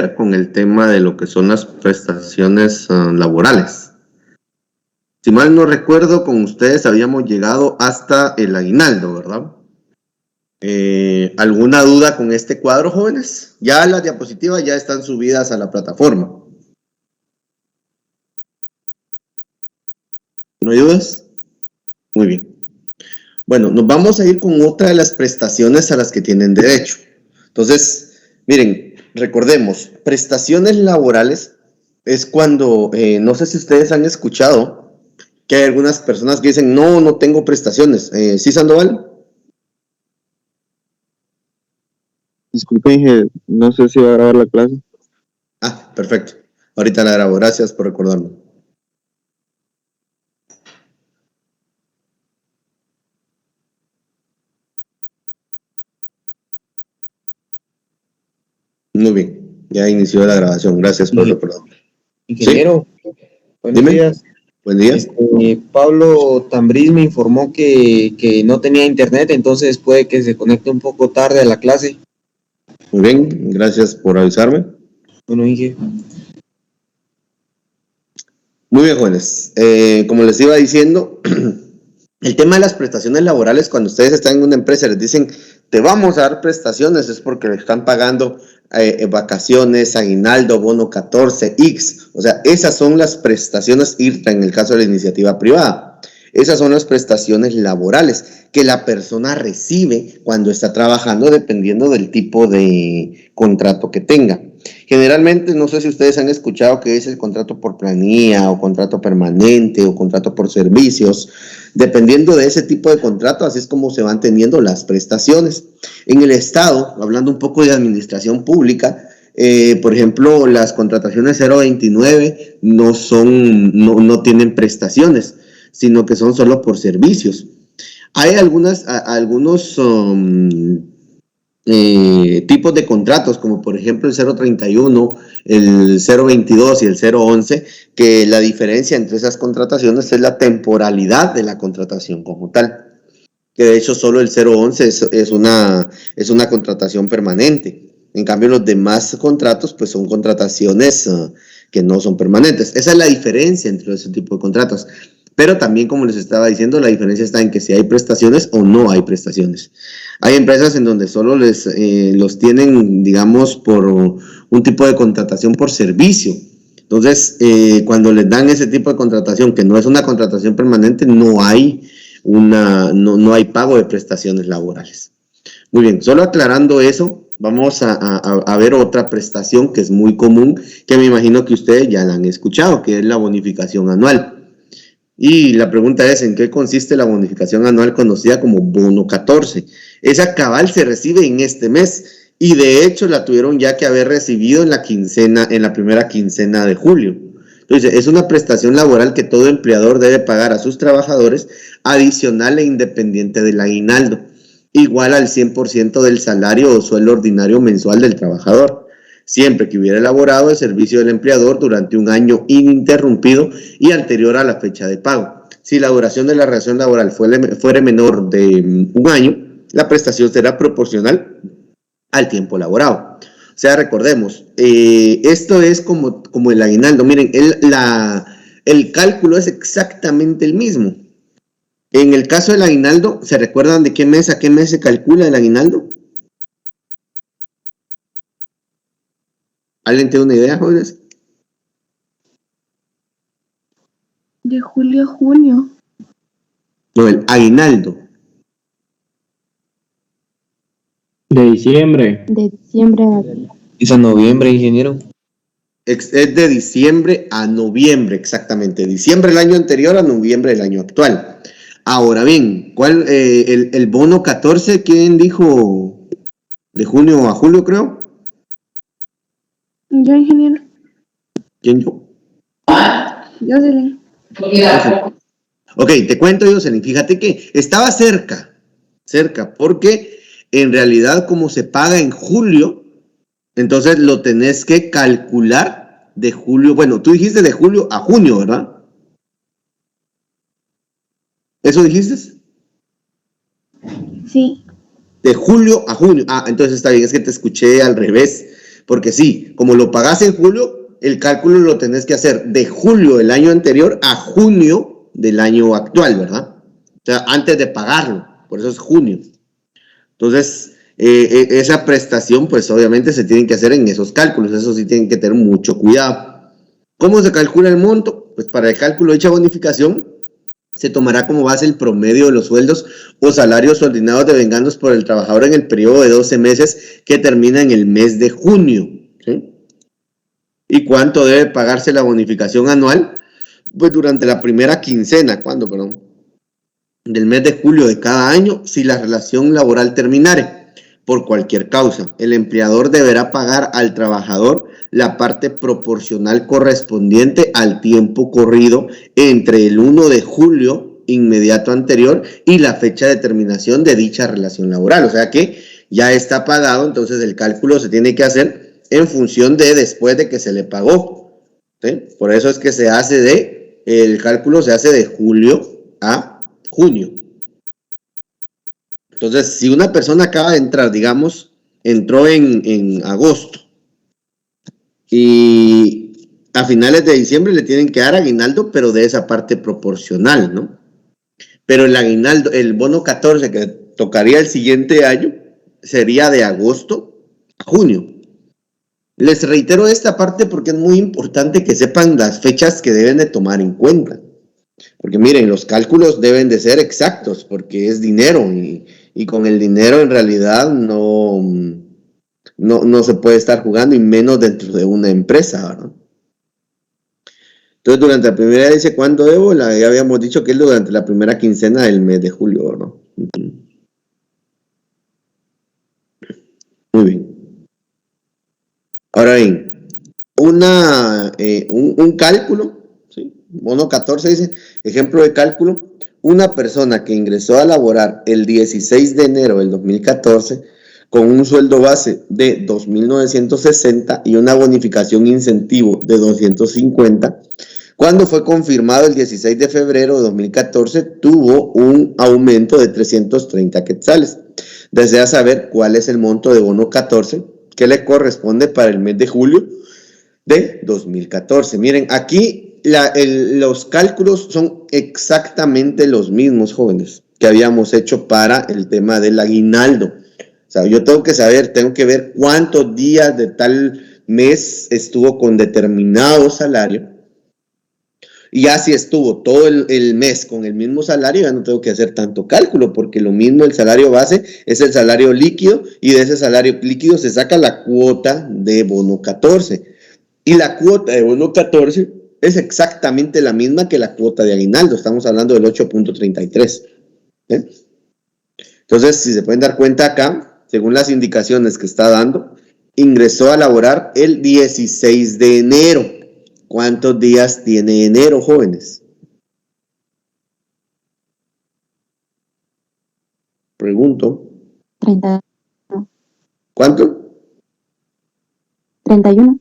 ver con el tema de lo que son las prestaciones laborales. Si mal no recuerdo, con ustedes habíamos llegado hasta el aguinaldo, ¿verdad? ¿Alguna duda con este cuadro, jóvenes? Ya las diapositivas ya están subidas a la plataforma. ¿No hay dudas? Muy bien. Bueno, nos vamos a ir con otra de las prestaciones a las que tienen derecho. Entonces, miren, recordemos, prestaciones laborales es cuando, no sé si ustedes han escuchado que hay algunas personas que dicen, no, no tengo prestaciones. ¿Sí, Sandoval? Disculpe, Inge, no sé si va a grabar la clase. Ah, perfecto. Ahorita la grabo. Gracias por recordarme. Muy bien. Ya inició la grabación. Gracias por recordarme. Ingeniero, ¿Sí? buenos días. Buen día. Pablo Tambriz me informó que no tenía internet, entonces puede que se conecte un poco tarde a la clase. Muy bien. Gracias por avisarme. Bueno, Inge. Muy bien, jóvenes. Como les iba diciendo, el tema de las prestaciones laborales, cuando ustedes están en una empresa y les dicen, te vamos a dar prestaciones, es porque le están pagando vacaciones, aguinaldo, bono 14, X. O sea, esas son las prestaciones IRTA en el caso de la iniciativa privada. Esas son las prestaciones laborales que la persona recibe cuando está trabajando dependiendo del tipo de contrato que tenga. Generalmente, no sé si ustedes han escuchado que es el contrato por planilla o contrato permanente o contrato por servicios. Dependiendo de ese tipo de contrato, así es como se van teniendo las prestaciones. En el Estado, hablando un poco de administración pública, por ejemplo, las contrataciones 029 no tienen prestaciones, sino que son solo por servicios. Hay algunos tipos de contratos, como por ejemplo el 031, el 022 y el 011, que la diferencia entre esas contrataciones es la temporalidad de la contratación como tal. Que de hecho solo el 011 es una contratación permanente. En cambio, los demás contratos pues son contrataciones que no son permanentes. Esa es la diferencia entre ese tipo de contratos. Pero también, como les estaba diciendo, la diferencia está en que si hay prestaciones o no hay prestaciones. Hay empresas en donde solo los tienen, digamos, por un tipo de contratación por servicio. Entonces, cuando les dan ese tipo de contratación, que no es una contratación permanente, no hay pago de prestaciones laborales. Muy bien, solo aclarando eso, vamos a ver otra prestación que es muy común, que me imagino que ustedes ya la han escuchado, que es la bonificación anual. Y la pregunta es, ¿en qué consiste la bonificación anual conocida como bono 14? Esa cabal se recibe en este mes y de hecho la tuvieron ya que haber recibido en la primera quincena de julio. Entonces, es una prestación laboral que todo empleador debe pagar a sus trabajadores adicional e independiente del aguinaldo, igual al 100% del salario o sueldo ordinario mensual del trabajador, siempre que hubiera elaborado el servicio del empleador durante un año ininterrumpido y anterior a la fecha de pago. Si la duración de la relación laboral fuera menor de un año, la prestación será proporcional al tiempo laborado. O sea, recordemos, esto es como el aguinaldo. Miren, el cálculo es exactamente el mismo. En el caso del aguinaldo, ¿se recuerdan de qué mes a qué mes se calcula el aguinaldo? ¿Alguien tiene una idea, jóvenes? De julio a junio. No, el aguinaldo. De diciembre. De diciembre a abril. Es a noviembre, ingeniero. Es de diciembre a noviembre, exactamente. Diciembre del año anterior a noviembre del año actual. Ahora bien, el bono 14, ¿quién dijo? De junio a julio, creo. Yo, ingeniero. ¿Quién yo? Jocelyn. Ok, te cuento, Jocelyn. Fíjate que estaba cerca, porque en realidad como se paga en julio, entonces lo tenés que calcular de julio. Bueno, tú dijiste de julio a junio, ¿verdad? ¿Eso dijiste? Sí. De julio a junio. Ah, entonces está bien, es que te escuché al revés. Porque sí, como lo pagás en julio, el cálculo lo tenés que hacer de julio del año anterior a junio del año actual, ¿verdad? O sea, antes de pagarlo, por eso es junio. Entonces, esa prestación, pues obviamente se tienen que hacer en esos cálculos, eso sí tienen que tener mucho cuidado. ¿Cómo se calcula el monto? Pues para el cálculo de dicha bonificación, se tomará como base el promedio de los sueldos o salarios ordinados devengados por el trabajador en el periodo de 12 meses que termina en el mes de junio, ¿sí? ¿Y cuánto debe pagarse la bonificación anual? Pues durante la primera quincena, ¿cuándo, perdón? Del mes de julio de cada año, si la relación laboral terminare por cualquier causa. El empleador deberá pagar al trabajador la parte proporcional correspondiente al tiempo corrido entre el 1 de julio inmediato anterior y la fecha de terminación de dicha relación laboral. O sea que ya está pagado, entonces el cálculo se tiene que hacer en función de después de que se le pagó, ¿sí? Por eso es que el cálculo se hace de julio a junio. Entonces, si una persona acaba de entrar, digamos, entró en agosto y a finales de diciembre le tienen que dar aguinaldo, pero de esa parte proporcional, ¿no? Pero el aguinaldo, el bono 14 que tocaría el siguiente año, sería de agosto a junio. Les reitero esta parte porque es muy importante que sepan las fechas que deben de tomar en cuenta. Porque miren, los cálculos deben de ser exactos porque es dinero y con el dinero en realidad no se puede estar jugando y menos dentro de una empresa, ¿verdad? Entonces durante la primera dice ¿cuándo debo? Ya habíamos dicho que es durante la primera quincena del mes de julio, ¿verdad? Muy bien. Ahora bien, un cálculo, ¿sí? Bono 14 dice, ejemplo de cálculo, una persona que ingresó a laborar el 16 de enero del 2014 con un sueldo base de 2.960 y una bonificación incentivo de 250, cuando fue confirmado el 16 de febrero de 2014, tuvo un aumento de 330 quetzales. Desea saber cuál es el monto de bono 14 que le corresponde para el mes de julio de 2014. Miren, aquí los cálculos son exactamente los mismos, jóvenes, que habíamos hecho para el tema del aguinaldo. O sea, yo tengo que ver cuántos días de tal mes estuvo con determinado salario. Y ya si estuvo todo el mes con el mismo salario, ya no tengo que hacer tanto cálculo, porque lo mismo el salario base es el salario líquido, y de ese salario líquido se saca la cuota de bono 14. Y la cuota de bono 14 es exactamente la misma que la cuota de aguinaldo. Estamos hablando del 8.33. Entonces, si se pueden dar cuenta acá, según las indicaciones que está dando, ingresó a laborar el 16 de enero. ¿Cuántos días tiene enero, jóvenes? Pregunto. 30. ¿Cuánto? 31.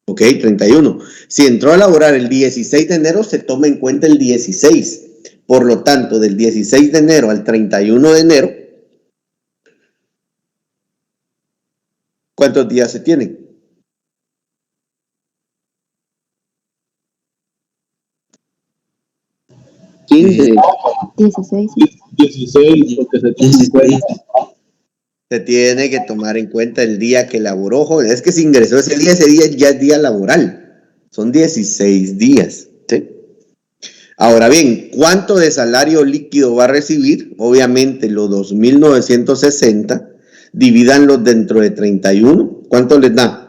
Ok, 31. Si entró a laborar el 16 de enero, se toma en cuenta el 16. Por lo tanto, del 16 de enero al 31 de enero, ¿cuántos días se tienen? 15. 16. 16, porque se tiene en cuenta. Se tiene que tomar en cuenta el día que laboró, joven. Es que si ingresó ese día ya es día laboral. Son 16 días. ¿Sí? Ahora bien, ¿cuánto de salario líquido va a recibir? Obviamente los 2.960, divídanlos dentro de 31. ¿Cuánto les da?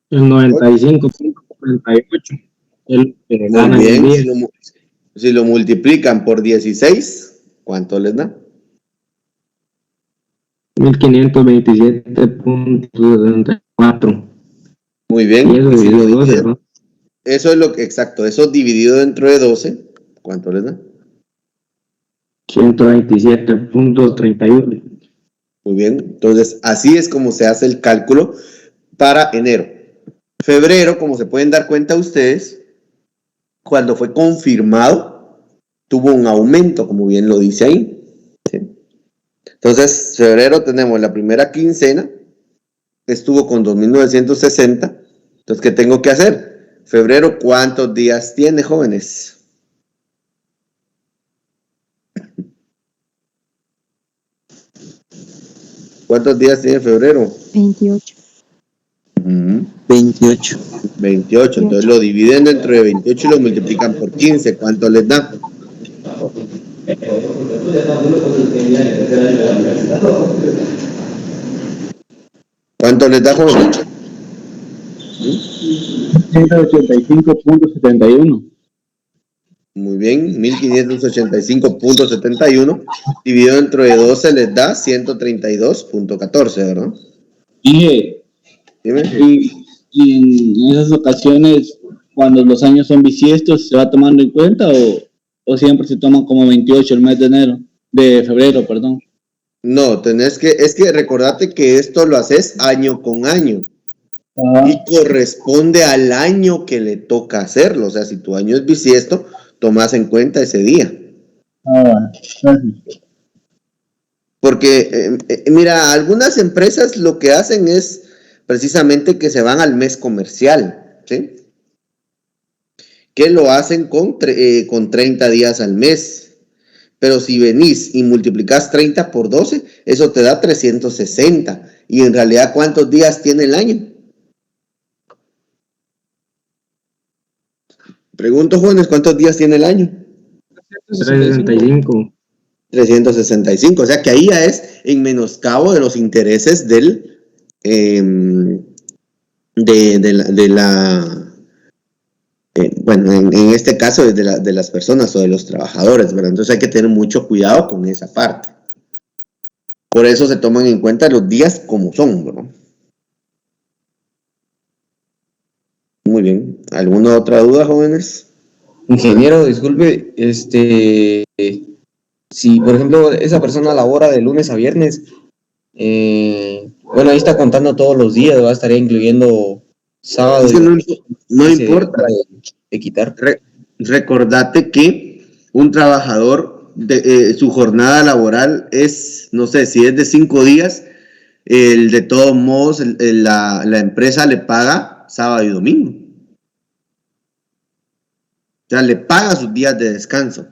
El 95.48. El que Muy gana bien, el día. si lo multiplican por 16, ¿cuánto les da? 1527.74. Muy bien. Y eso Si lo dividido 12, dividen, ¿no? eso es lo que, exacto, eso dividido dentro de 12, ¿cuánto les da? 127.31. Muy bien, entonces así es como se hace el cálculo para enero. Febrero, como se pueden dar cuenta ustedes, cuando fue confirmado, tuvo un aumento, como bien lo dice ahí. ¿Sí? Entonces, febrero tenemos la primera quincena, estuvo con 2.960. Entonces, ¿qué tengo que hacer? Febrero, ¿cuántos días tiene, jóvenes? ¿Cuántos días tiene febrero? 28. 28. 28. Entonces lo dividen dentro de 28 y lo multiplican por 15. ¿Cuánto les da? ¿Cuánto les da, jóvenes? 185.71. Muy bien, 1585.71 dividido dentro de 12 les da 132.14, ¿verdad? Dije, Dime. y en esas ocasiones, cuando los años son bisiestos, ¿se va tomando en cuenta o siempre se toman como 28 el mes de febrero, perdón? No, es que recordate que esto lo haces año con año y corresponde al año que le toca hacerlo. O sea, si tu año es bisiesto, tomas en cuenta ese día. Porque, mira, algunas empresas lo que hacen es precisamente que se van al mes comercial, ¿sí? Que lo hacen con 30 días al mes. Pero si venís y multiplicás 30 por 12, eso te da 360. Y en realidad, ¿cuántos días tiene el año? Pregunto, jóvenes, ¿cuántos días tiene el año? 365. 365. O sea que ahí ya es en menoscabo de los intereses del bueno, en este caso es de las personas o de los trabajadores, ¿verdad? Entonces hay que tener mucho cuidado con esa parte. Por eso se toman en cuenta los días como son, ¿verdad? Muy bien. ¿Alguna otra duda, jóvenes? Ingeniero, disculpe, si por ejemplo esa persona labora de lunes a viernes, bueno, ahí está contando todos los días, ¿verdad? Estaría incluyendo sábado Es y que domingo, no y se importa. de quitar. Recordate que un trabajador, su jornada laboral es, no sé, si es de 5 días, de todos modos la empresa le paga sábado y domingo. O sea, le paga sus días de descanso.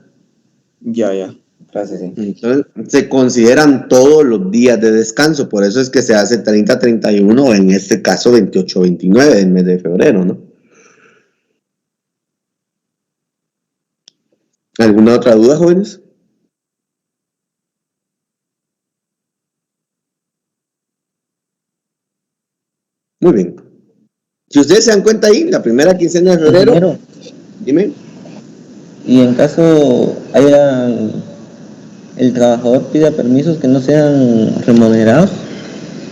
Ya, gracias. Sí. Entonces, se consideran todos los días de descanso, por eso es que se hace 30-31, o en este caso 28-29 del mes de febrero, ¿no? ¿Alguna otra duda, jóvenes? Muy bien. Si ustedes se dan cuenta ahí, la primera quincena de febrero, Ingeniero, dime. y en caso haya el trabajador pida permisos que no sean remunerados,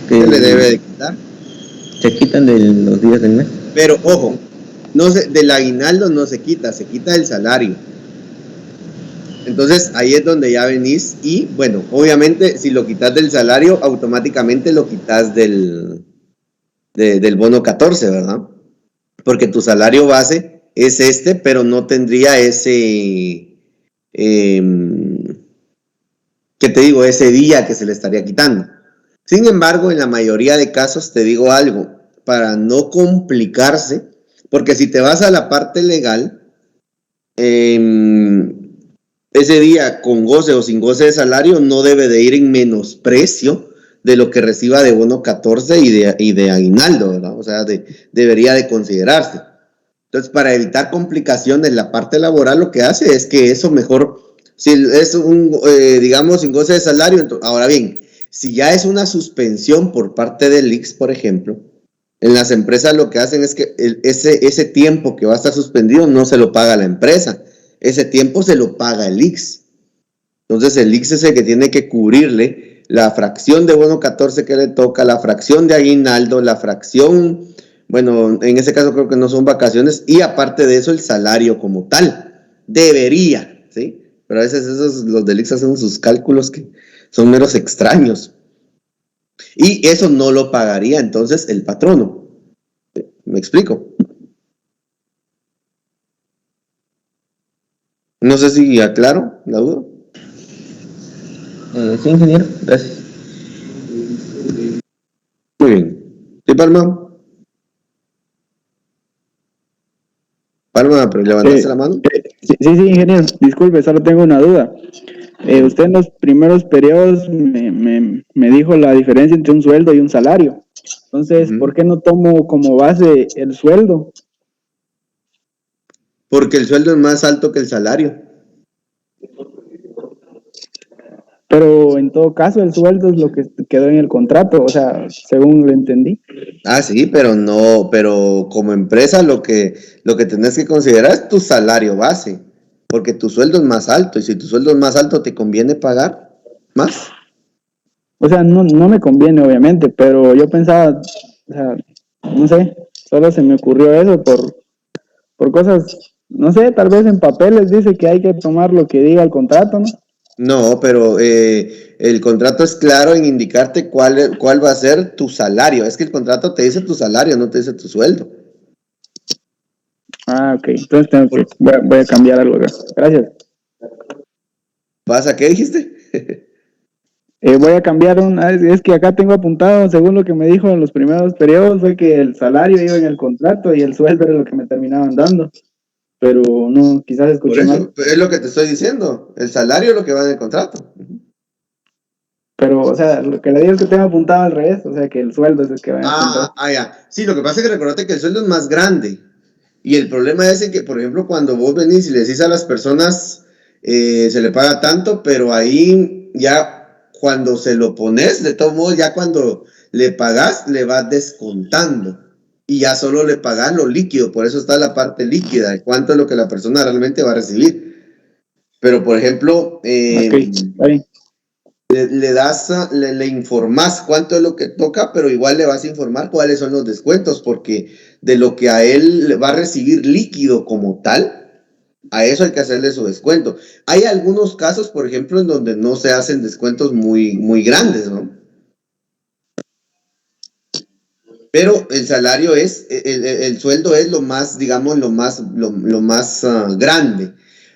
Se le que debe de quitar. se quitan de los días del mes. Pero ojo, del aguinaldo no se quita del salario. Entonces ahí es donde ya venís y, bueno, obviamente si lo quitas del salario, automáticamente lo quitas del bono 14, ¿verdad? Porque tu salario base es pero no tendría ese, ¿qué te digo? Ese día que se le estaría quitando. Sin embargo, en la mayoría de casos te digo algo, para no complicarse, porque si te vas a la parte legal, ese día con goce o sin goce de salario no debe de ir en menosprecio de lo que reciba de bono 14 y de aguinaldo, ¿verdad? O sea, debería de considerarse. Entonces, para evitar complicaciones, la parte laboral lo que hace es que eso mejor, si es digamos, sin goce de salario, ahora bien, si ya es una suspensión por parte del IX, por ejemplo, en las empresas lo que hacen es que ese tiempo que va a estar suspendido no se lo paga la empresa, ese tiempo se lo paga el IX. Entonces el IX es el que tiene que cubrirle la fracción de bono 14 que le toca, la fracción de aguinaldo, la fracción, bueno, en ese caso creo que no son vacaciones, y aparte de eso el salario como tal. Debería, ¿sí? Pero a veces los del IX hacen sus cálculos que son meros extraños. Y eso no lo pagaría entonces el patrono. ¿Me explico? No sé si aclaro la duda. Sí, ingeniero, gracias. Muy bien. ¿Sí, Palma? Palma, pero levantaste la mano. Sí, ingeniero, disculpe, solo tengo una duda. Usted en los primeros periodos me dijo la diferencia entre un sueldo y un salario. Entonces, ¿por qué no tomo como base el sueldo? Porque el sueldo es más alto que el salario. Pero en todo caso, el sueldo es lo que quedó en el contrato, o sea, según lo entendí. Ah, sí, pero no, pero como empresa lo que tenés que considerar es tu salario base, porque tu sueldo es más alto y si tu sueldo es más alto te conviene pagar más. O sea, no me conviene, obviamente, pero yo pensaba, o sea, no sé, solo se me ocurrió eso por cosas, no sé, tal vez en papeles dice que hay que tomar lo que diga el contrato, ¿no? No, pero el contrato es claro en indicarte cuál va a ser tu salario. Es que el contrato te dice tu salario, no te dice tu sueldo. Ah, ok, entonces voy a cambiar algo acá. Gracias. ¿Vas a qué dijiste? Voy a cambiar es que acá tengo apuntado, según lo que me dijo en los primeros periodos, fue que el salario iba en el contrato y el sueldo era lo que me terminaban dando. Pero no, quizás Por escuché mal. eso, es lo que te estoy diciendo. El salario es lo que va en el contrato. Pero, o sea, lo que le digo es que tengo apuntado al revés, o sea, que el sueldo es el que va en el contrato. Ya. Sí, lo que pasa es que recordate que el sueldo es más grande. Y el problema es en que, por ejemplo, cuando vos venís y le decís a las personas, se le paga tanto, pero ahí ya cuando se lo pones, de todos modos, ya cuando le pagas, le vas descontando. Y ya solo le pagas lo líquido, por eso está la parte líquida, de cuánto es lo que la persona realmente va a recibir. Pero, por ejemplo, Ok, está bien. le informás cuánto es lo que toca, pero igual le vas a informar cuáles son los descuentos, porque de lo que a él le va a recibir líquido como tal, a eso hay que hacerle su descuento. Hay algunos casos, por ejemplo, en donde no se hacen descuentos muy grandes, ¿no? Pero el salario es, el sueldo es lo más, digamos, lo más grande.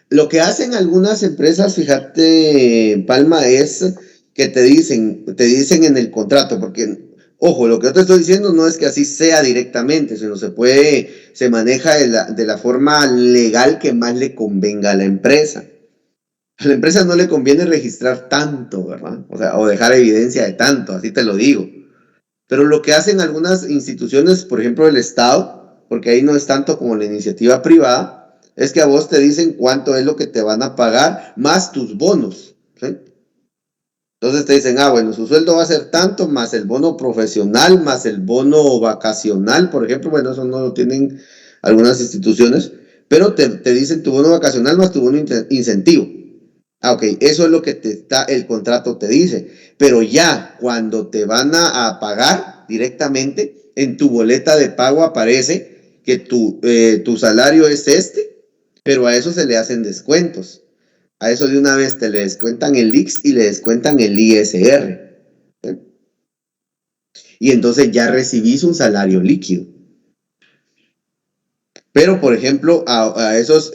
Lo que hacen algunas empresas, fíjate, Palma, es que te dicen en el contrato, porque, ojo, lo que yo te estoy diciendo no es que así sea directamente, sino se maneja de la forma legal que más le convenga a la empresa. A la empresa no le conviene registrar tanto, ¿verdad? O sea, o dejar evidencia de tanto, así te lo digo. Pero lo que hacen algunas instituciones, por ejemplo el Estado, porque ahí no es tanto como la iniciativa privada, es que a vos te dicen cuánto es lo que te van a pagar más tus bonos. ¿Sí? Entonces te dicen, bueno, su sueldo va a ser tanto, más el bono profesional, más el bono vacacional, por ejemplo, bueno, eso no lo tienen algunas instituciones, pero te dicen tu bono vacacional más tu bono incentivo. Ok, eso es lo que el contrato te dice, pero ya cuando te van a pagar directamente, en tu boleta de pago aparece que tu salario es este, pero a eso se le hacen descuentos. A eso de una vez te le descuentan el IX y le descuentan el ISR. ¿Sí? Y entonces ya recibís un salario líquido. Pero, por ejemplo, a esos,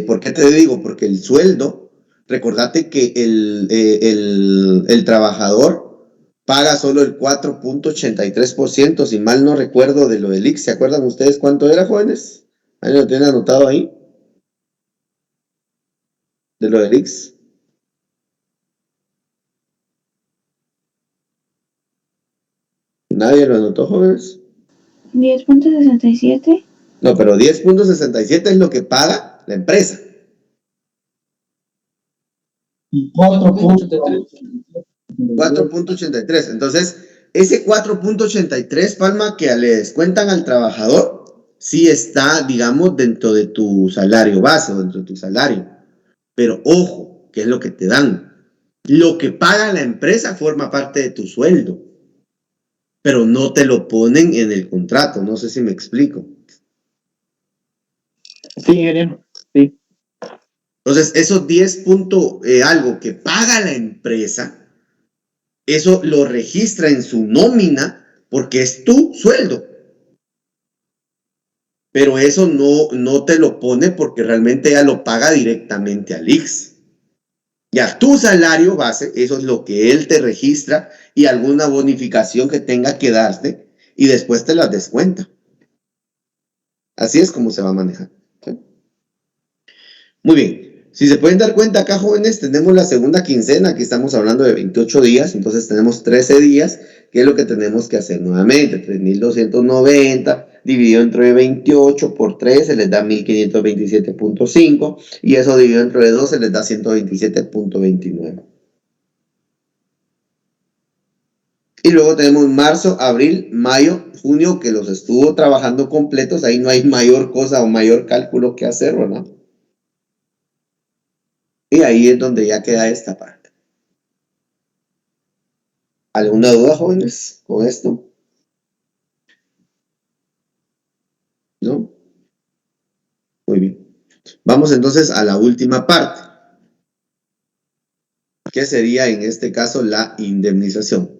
¿por qué te digo? Porque el sueldo, recordate que el trabajador paga solo el 4.83%, si mal no recuerdo de lo del IX. ¿Se acuerdan ustedes cuánto era, jóvenes? ¿Ahí lo tienen anotado ahí? De lo del IX. ¿Nadie lo anotó, jóvenes? 10.67. No, pero 10.67 es lo que paga la empresa. 4.83. Entonces, ese 4.83, Palma, que le descuentan al trabajador, sí está, digamos, dentro de tu salario base, dentro de tu salario. Pero ojo, ¿qué es lo que te dan? Lo que paga la empresa forma parte de tu sueldo, pero no te lo ponen en el contrato. No sé si me explico. Sí, ingeniero, sí. Entonces, esos 10 algo que paga la empresa, eso lo registra en su nómina porque es tu sueldo. pero eso no te lo pone porque realmente ella lo paga directamente al IX. Ya tu salario base, eso es lo que él te registra y alguna bonificación que tenga que darte y después te las descuenta. Así es como se va a manejar. ¿Sí? Muy bien. Si se pueden dar cuenta acá, jóvenes, tenemos la segunda quincena, aquí estamos hablando de 28 días, entonces tenemos 13 días, que es lo que tenemos que hacer nuevamente. 3.290 dividido entre 28 por 3 se les da 1.527.5 y eso dividido entre 2 se les da 127.29. Y luego tenemos marzo, abril, mayo, junio, que los estuvo trabajando completos, ahí no hay mayor cosa o mayor cálculo que hacer, ¿verdad? Y ahí es donde ya queda esta parte. ¿Alguna duda, jóvenes, con esto? ¿No? Muy bien. Vamos entonces a la última parte, que sería en este caso la indemnización.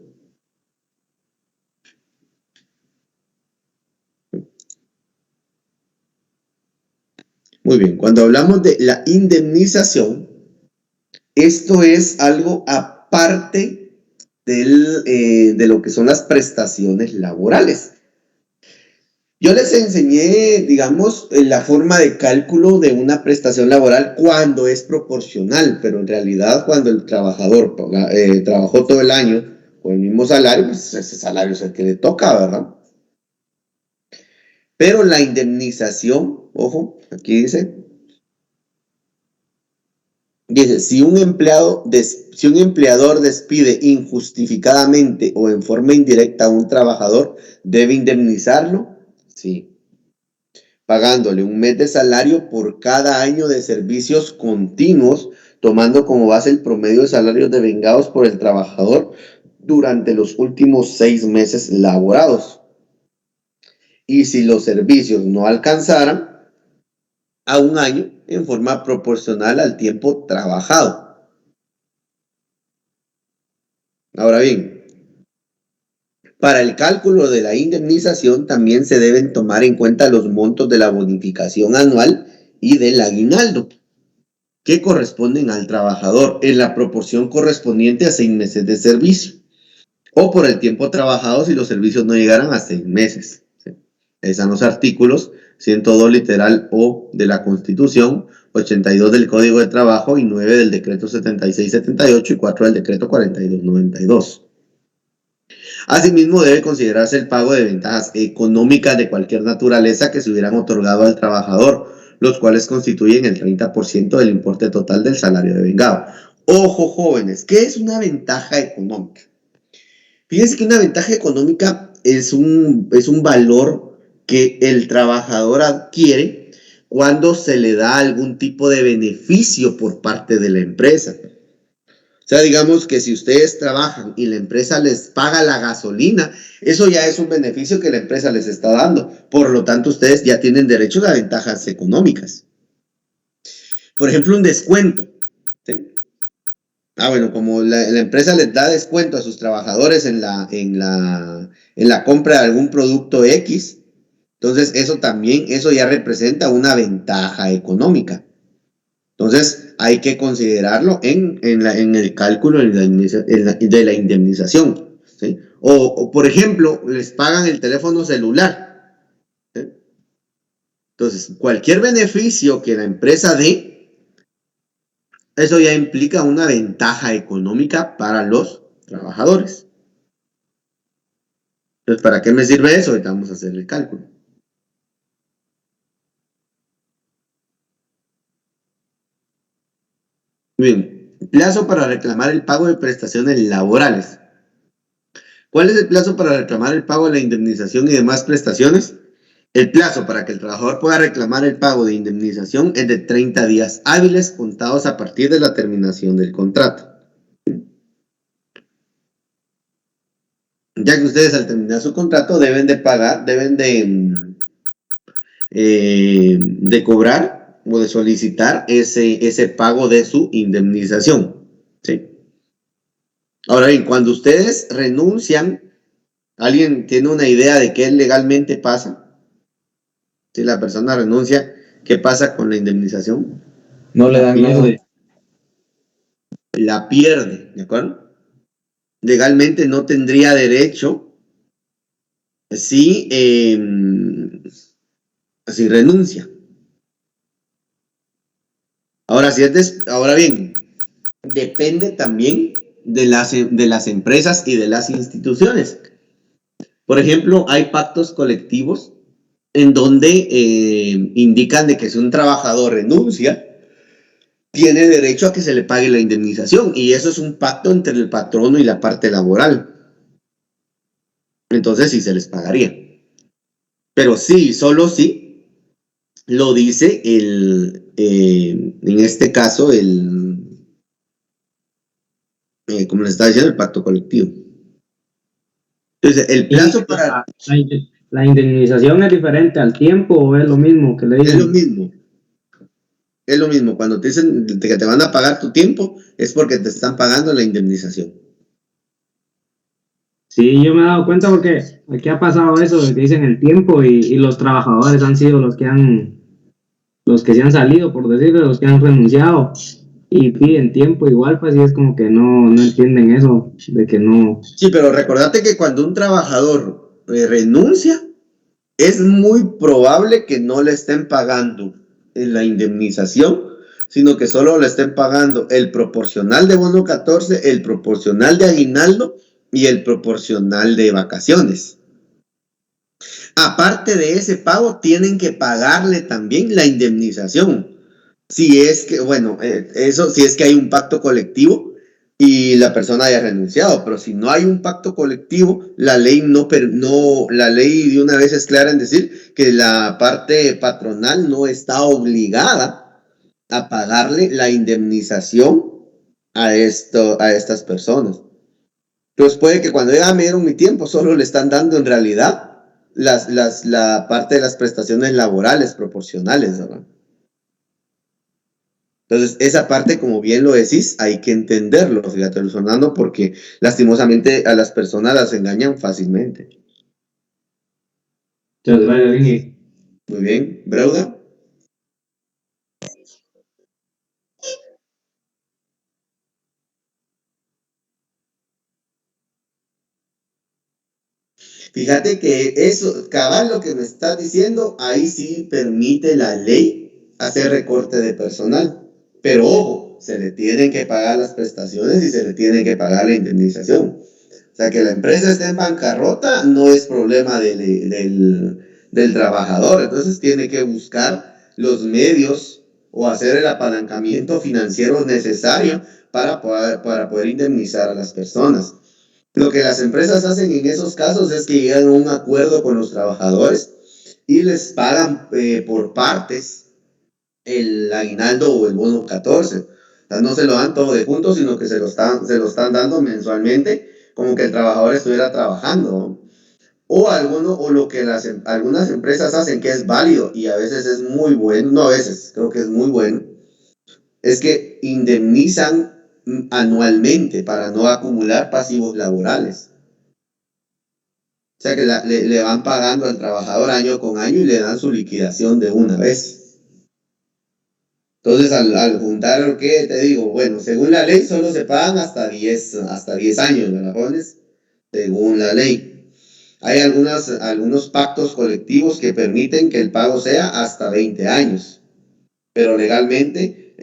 Muy bien, cuando hablamos de la indemnización, esto es algo aparte de lo que son las prestaciones laborales. Yo les enseñé, digamos, la forma de cálculo de una prestación laboral cuando es proporcional, pero en realidad cuando el trabajador trabajó todo el año con el mismo salario, pues ese salario es el que le toca, ¿verdad? Pero la indemnización, ojo, aquí dice, si un empleador despide injustificadamente o en forma indirecta a un trabajador, ¿debe indemnizarlo? Sí. Pagándole un mes de salario por cada año de servicios continuos, tomando como base el promedio de salarios devengados por el trabajador durante los últimos 6 meses laborados. Y si los servicios no alcanzaran a un año en forma proporcional al tiempo trabajado. Ahora bien, para el cálculo de la indemnización también se deben tomar en cuenta los montos de la bonificación anual y del aguinaldo, que corresponden al trabajador en la proporción correspondiente a 6 meses de servicio, o por el tiempo trabajado si los servicios no llegaran a 6 meses. ¿Sí? Están los artículos 102 literal O de la Constitución, 82 del Código de Trabajo y 9 del Decreto 7678 y 4 del Decreto 4292. Asimismo, debe considerarse el pago de ventajas económicas de cualquier naturaleza que se hubieran otorgado al trabajador, los cuales constituyen el 30% del importe total del salario devengado. Ojo, jóvenes, ¿qué es una ventaja económica? Fíjense que una ventaja económica es un valor que el trabajador adquiere cuando se le da algún tipo de beneficio por parte de la empresa. O sea, digamos que si ustedes trabajan y la empresa les paga la gasolina, eso ya es un beneficio que la empresa les está dando. Por lo tanto, ustedes ya tienen derecho a ventajas económicas. Por ejemplo, un descuento. ¿Sí? Bueno, como la empresa les da descuento a sus trabajadores en la compra de algún producto X, entonces eso ya representa una ventaja económica. Entonces, hay que considerarlo en el cálculo de la indemnización. ¿Sí? O, por ejemplo, les pagan el teléfono celular. ¿Sí? Entonces, cualquier beneficio que la empresa dé, eso ya implica una ventaja económica para los trabajadores. Entonces, ¿para qué me sirve eso? Ahorita vamos a hacer el cálculo. Bien, plazo para reclamar el pago de prestaciones laborales. ¿Cuál es el plazo para reclamar el pago de la indemnización y demás prestaciones? El plazo para que el trabajador pueda reclamar el pago de indemnización es de 30 días hábiles contados a partir de la terminación del contrato. Ya que ustedes al terminar su contrato deben de pagar, deben de cobrar o de solicitar ese pago de su indemnización. ¿Sí? Ahora bien, cuando ustedes renuncian, ¿alguien tiene una idea de qué legalmente pasa? Si la persona renuncia, ¿qué pasa con la indemnización? No le dan nada. La pierde, ¿de acuerdo? Legalmente no tendría derecho si renuncia. Ahora bien, depende también de las empresas y de las instituciones. Por ejemplo, hay pactos colectivos en donde indican de que si un trabajador renuncia, tiene derecho a que se le pague la indemnización, y eso es un pacto entre el patrono y la parte laboral. Entonces sí se les pagaría. Pero sí, solo sí lo dice en este caso, como les estaba diciendo, el pacto colectivo. Entonces, el plazo para... ¿La indemnización es diferente al tiempo o es lo mismo que le Es lo dicen? mismo. Es lo mismo. Cuando te dicen que te van a pagar tu tiempo, es porque te están pagando la indemnización. Sí, yo me he dado cuenta porque aquí ha pasado eso de que dicen el tiempo y los trabajadores han sido los que se han salido, por decirlo, los que han renunciado y piden tiempo igual, pues, y es como que no entienden eso, de que no. Sí, pero recordate que cuando un trabajador renuncia, es muy probable que no le estén pagando en la indemnización, sino que solo le estén pagando el proporcional de bono 14, el proporcional de aguinaldo y el proporcional de vacaciones. Aparte de ese pago, tienen que pagarle también la indemnización. Si es que, bueno, eso si es que hay un pacto colectivo y la persona haya renunciado, pero si no hay un pacto colectivo, la ley la ley de una vez es clara en decir que la parte patronal no está obligada a pagarle la indemnización a estas personas. Entonces puede que cuando ya me dieron mi tiempo, solo le están dando en realidad la parte de las prestaciones laborales proporcionales, ¿verdad? Entonces, esa parte, como bien lo decís, hay que entenderlo, fíjate, Fernando, porque lastimosamente a las personas las engañan fácilmente. Muchas gracias, Inge. Muy bien, Breuda. Fíjate que eso, cabal, lo que me estás diciendo, ahí sí permite la ley hacer recorte de personal. Pero ojo, se le tienen que pagar las prestaciones y se le tiene que pagar la indemnización. O sea, que la empresa esté en bancarrota no es problema del trabajador. Entonces tiene que buscar los medios o hacer el apalancamiento financiero necesario para poder indemnizar a las personas. Lo que las empresas hacen en esos casos es que llegan a un acuerdo con los trabajadores y les pagan por partes el aguinaldo o el bono 14. O sea, no se lo dan todo de juntos, sino que se lo están dando mensualmente, como que el trabajador estuviera trabajando. O lo que algunas empresas hacen, que es válido y a veces es muy bueno, no a veces, creo que es muy bueno, es que indemnizan anualmente para no acumular pasivos laborales. O sea que le van pagando al trabajador año con año y le dan su liquidación de una vez. Entonces, al juntar, ¿qué te digo? Bueno, según la ley solo se pagan hasta 10 años, ¿verdad, jóvenes? Según la ley. Hay algunos pactos colectivos que permiten que el pago sea hasta 20 años. Pero legalmente,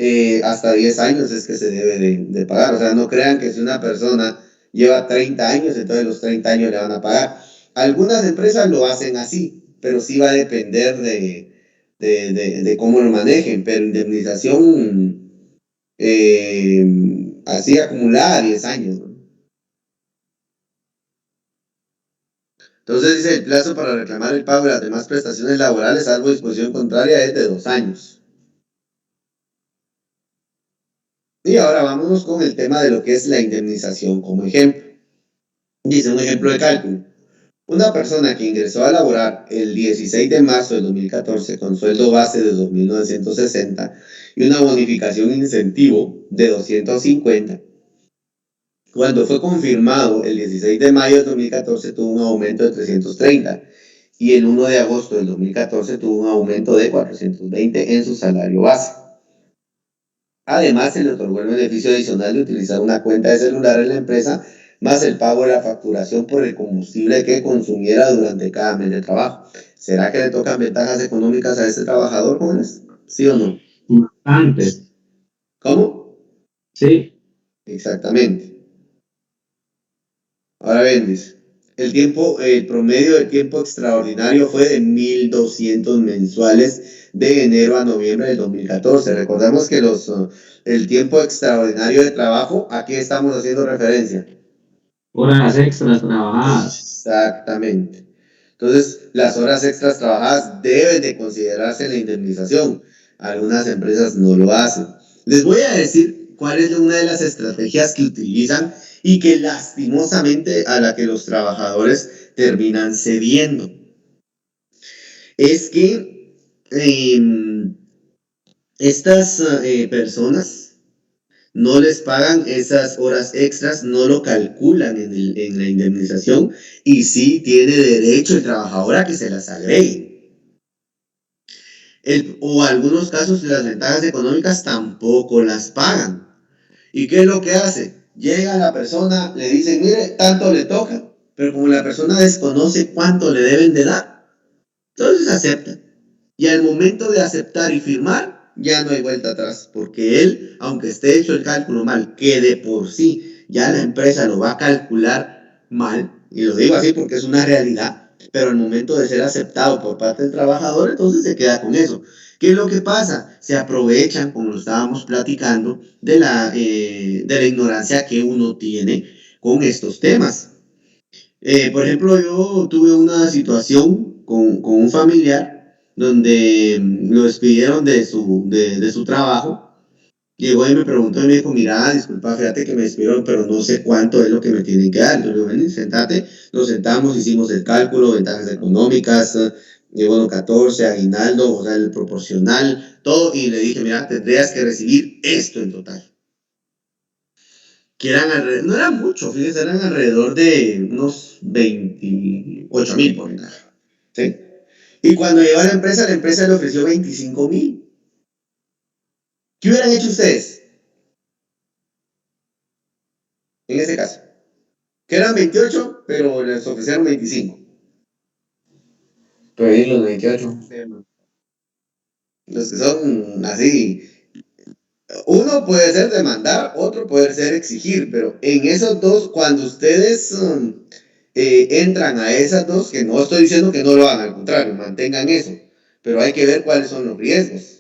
hasta 10 años es que se debe de pagar. O sea, no crean que si una persona lleva 30 años, entonces los 30 años le van a pagar. Algunas empresas lo hacen así, pero sí va a depender de cómo lo manejen. Pero indemnización así acumulada 10 años, ¿no? Entonces dice, el plazo para reclamar el pago de las demás prestaciones laborales, salvo disposición contraria, es de 2 años. Y ahora vámonos con el tema de lo que es la indemnización como ejemplo. Dice un ejemplo de cálculo. Una persona que ingresó a laborar el 16 de marzo de 2014 con sueldo base de 2.960 y una bonificación incentivo de 250, cuando fue confirmado el 16 de mayo de 2014 tuvo un aumento de 330 y el 1 de agosto del 2014 tuvo un aumento de 420 en su salario base. Además, se le otorgó el beneficio adicional de utilizar una cuenta de celular en la empresa, más el pago de la facturación por el combustible que consumiera durante cada mes de trabajo. ¿Será que le tocan ventajas económicas a este trabajador, jóvenes? ¿Sí o no? Antes, ¿Cómo? sí. Exactamente. Ahora bien, dice, el promedio del tiempo extraordinario fue de 1.200 mensuales de enero a noviembre del 2014. Recordemos que el tiempo extraordinario de trabajo, ¿a qué estamos haciendo referencia? Horas extras trabajadas. Exactamente. Entonces, las horas extras trabajadas deben de considerarse en la indemnización. Algunas empresas no lo hacen. Les voy a decir cuál es una de las estrategias que utilizan y que lastimosamente a la que los trabajadores terminan cediendo. Es que estas personas no les pagan esas horas extras, no lo calculan en la indemnización y sí tiene derecho el trabajador a que se las agregue. O algunos casos las ventajas económicas tampoco las pagan. ¿Y qué es lo que hace? Llega la persona, le dicen, mire, tanto le toca, pero como la persona desconoce cuánto le deben de dar, entonces acepta. Y al momento de aceptar y firmar, ya no hay vuelta atrás, porque él, aunque esté hecho el cálculo mal, que de por sí ya la empresa lo va a calcular mal, y lo digo así porque es una realidad, pero al momento de ser aceptado por parte del trabajador, entonces se queda con eso. ¿Qué es lo que pasa? Se aprovechan, como lo estábamos platicando, de la ignorancia que uno tiene con estos temas. Por ejemplo, yo tuve una situación con un familiar donde lo despidieron de su trabajo. Llegó y me preguntó y me dijo, mira, disculpa, fíjate que me despidieron, pero no sé cuánto es lo que me tienen que dar. Yo le digo, ven, sentate, nos sentamos, hicimos el cálculo, ventajas económicas, bono 14, aguinaldo, o sea, el proporcional, todo, y le dije, mira, tendrías que recibir esto en total. Que eran alrededor, no era mucho, fíjense, eran alrededor de unos 28,000 por unidad. ¿Sí? Y cuando llegó a la empresa le ofreció 25,000. ¿Qué hubieran hecho ustedes en ese caso? Que eran 28, pero les ofrecieron 25. Pedir los 28. Los que son así. Uno puede ser demandar, otro puede ser exigir, pero en esos dos, cuando ustedes entran a esas dos, que no estoy diciendo que no lo hagan, al contrario, mantengan eso, pero hay que ver cuáles son los riesgos.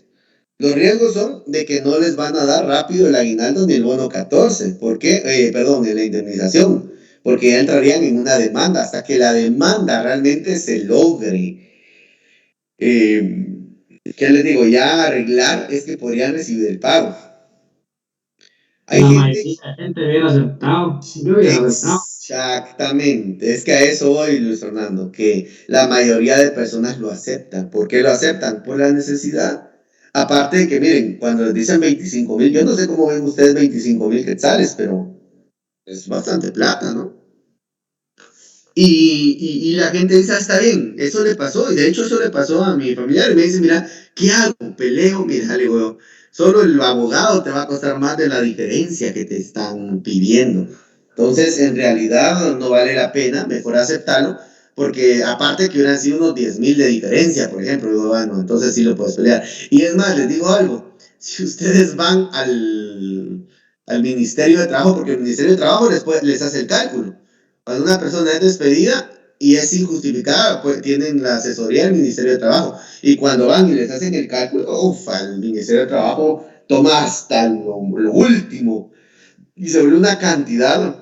Los riesgos son de que no les van a dar rápido el aguinaldo ni el bono 14, ¿por qué? En la indemnización, porque ya entrarían en una demanda, hasta que la demanda realmente se logre. ¿Qué les digo? Ya arreglar es que podrían recibir el pago. Hay La gente... mayoría de gente hubiera aceptado. Yo hubiera aceptado. Exactamente, es que a eso voy, Luis Fernando, que la mayoría de personas lo aceptan. ¿Por qué lo aceptan? Por la necesidad. Aparte de que, miren, cuando les dicen 25,000, yo no sé cómo ven ustedes 25,000 quetzales, pero es bastante plata, ¿no? Y la gente dice, está bien, eso le pasó, y de hecho eso le pasó a mi familiar, y me dice, mira, ¿qué hago? ¿Peleo? Mira, le digo, solo el abogado te va a costar más de la diferencia que te están pidiendo. Entonces, en realidad no vale la pena, mejor aceptarlo, porque aparte que hubieran sido unos 10,000 de diferencia, por ejemplo, digo, bueno, entonces sí lo puedes pelear. Y es más, les digo algo, si ustedes van al Ministerio de Trabajo, porque el Ministerio de Trabajo les hace el cálculo. Cuando una persona es despedida y es injustificada, pues tienen la asesoría del Ministerio de Trabajo. Y cuando van y les hacen el cálculo, el Ministerio de Trabajo toma hasta lo último y se vuelve una cantidad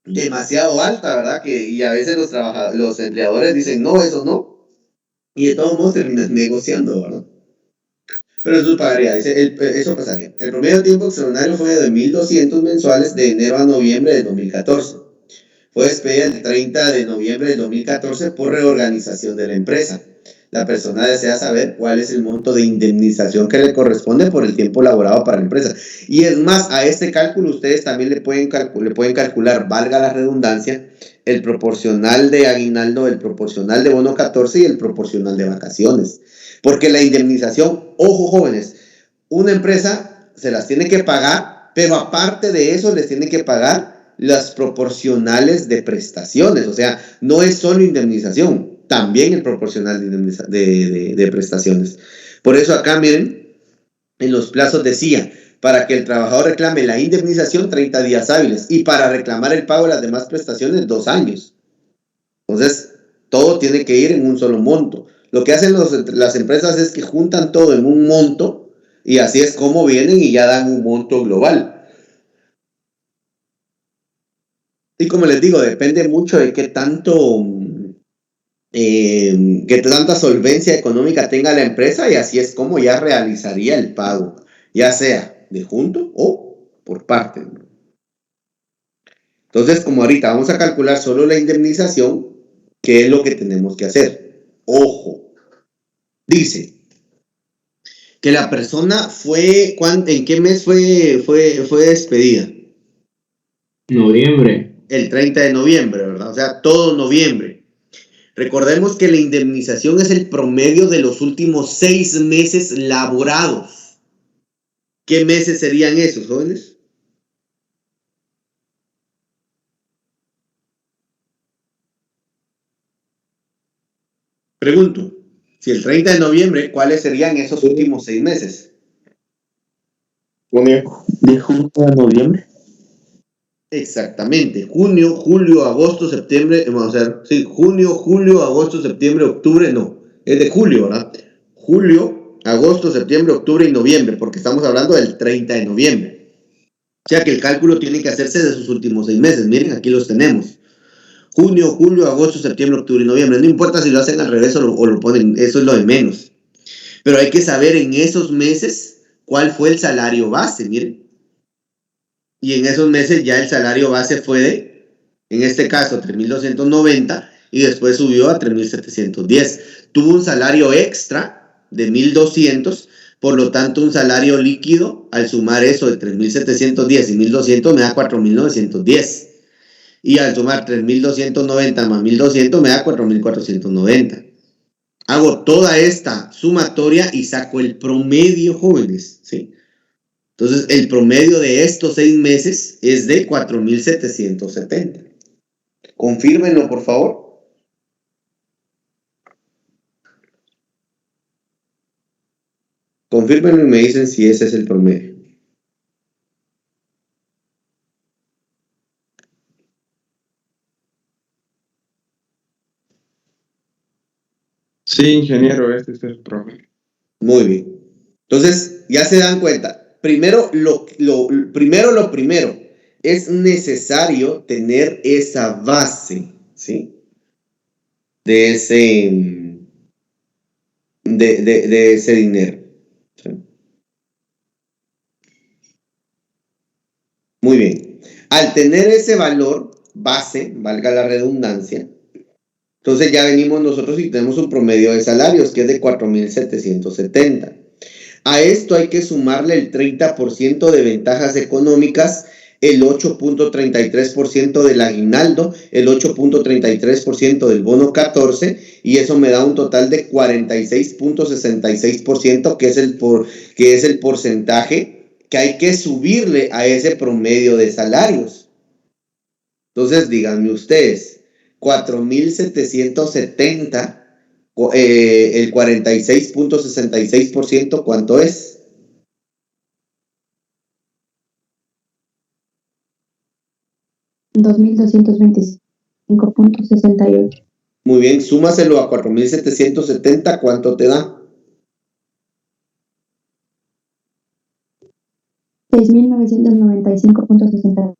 demasiado alta, ¿verdad? Y a veces los empleadores dicen, no, eso no. Y de todos modos terminan negociando, ¿verdad? Pero eso pagaría, eso pasaría. El promedio de tiempo extraordinario fue de 1.200 mensuales de enero a noviembre de 2014. Fue despedida el 30 de noviembre de 2014 por reorganización de la empresa. La persona desea saber cuál es el monto de indemnización que le corresponde por el tiempo laborado para la empresa. Y es más, a este cálculo ustedes también le pueden calcular, valga la redundancia, el proporcional de aguinaldo, el proporcional de bono 14 y el proporcional de vacaciones. Porque la indemnización, ojo jóvenes, una empresa se las tiene que pagar, pero aparte de eso les tiene que pagar las proporcionales de prestaciones. O sea, no es solo indemnización, también el proporcional de prestaciones. Por eso acá, miren, en los plazos decía, para que el trabajador reclame la indemnización 30 días hábiles y para reclamar el pago de las demás prestaciones 2 años. Entonces, todo tiene que ir en un solo monto. Lo que hacen las empresas es que juntan todo en un monto y así es como vienen y ya dan un monto global. Y como les digo, depende mucho de qué tanta solvencia económica tenga la empresa y así es como ya realizaría el pago, ya sea de junto o por parte. Entonces, como ahorita vamos a calcular solo la indemnización, ¿qué es lo que tenemos que hacer? Ojo, dice que la persona fue, ¿en qué mes fue despedida? Noviembre. El 30 de noviembre, ¿verdad? O sea, todo noviembre. Recordemos que la indemnización es el promedio de los últimos 6 meses laborados. ¿Qué meses serían esos, jóvenes? Pregunto, si el 30 de noviembre, ¿cuáles serían esos últimos 6 meses? Junio. De junio a noviembre. Exactamente, junio, julio, agosto, septiembre, vamos a ver, sí, junio, julio, agosto, septiembre, octubre, no, es de julio, ¿verdad? Julio, agosto, septiembre, octubre y noviembre, porque estamos hablando del 30 de noviembre. O sea que el cálculo tiene que hacerse de sus últimos 6 meses, miren, aquí los tenemos. Junio, julio, agosto, septiembre, octubre y noviembre, no importa si lo hacen al revés o lo ponen, eso es lo de menos. Pero hay que saber en esos meses cuál fue el salario base, miren. Y en esos meses ya el salario base fue de, en este caso, 3.290 y después subió a 3.710. Tuvo un salario extra de 1.200, por lo tanto un salario líquido, al sumar eso de 3.710 y 1.200 me da 4.910. Y al sumar 3.290 más 1.200 me da 4.490. Hago toda esta sumatoria y saco el promedio, jóvenes, ¿sí? Entonces, el promedio de estos 6 meses es de 4.770. Confírmenlo, por favor. Confírmenlo y me dicen si ese es el promedio. Sí, ingeniero, este es el promedio. Muy bien. Entonces, ya se dan cuenta. Primero, lo primero, es necesario tener esa base, ¿sí? De ese dinero. ¿Sí? Muy bien. Al tener ese valor base, valga la redundancia, entonces ya venimos nosotros y tenemos un promedio de salarios que es de 4.770. A esto hay que sumarle el 30% de ventajas económicas, el 8.33% del aguinaldo, el 8.33% del bono 14 y eso me da un total de 46.66% que es el porcentaje que hay que subirle a ese promedio de salarios. Entonces, díganme ustedes, 4.770, el 46.66%, ¿cuánto es? $2.225.68. Muy bien, súmaselo a 4.770, ¿cuánto te da? 6.995.60.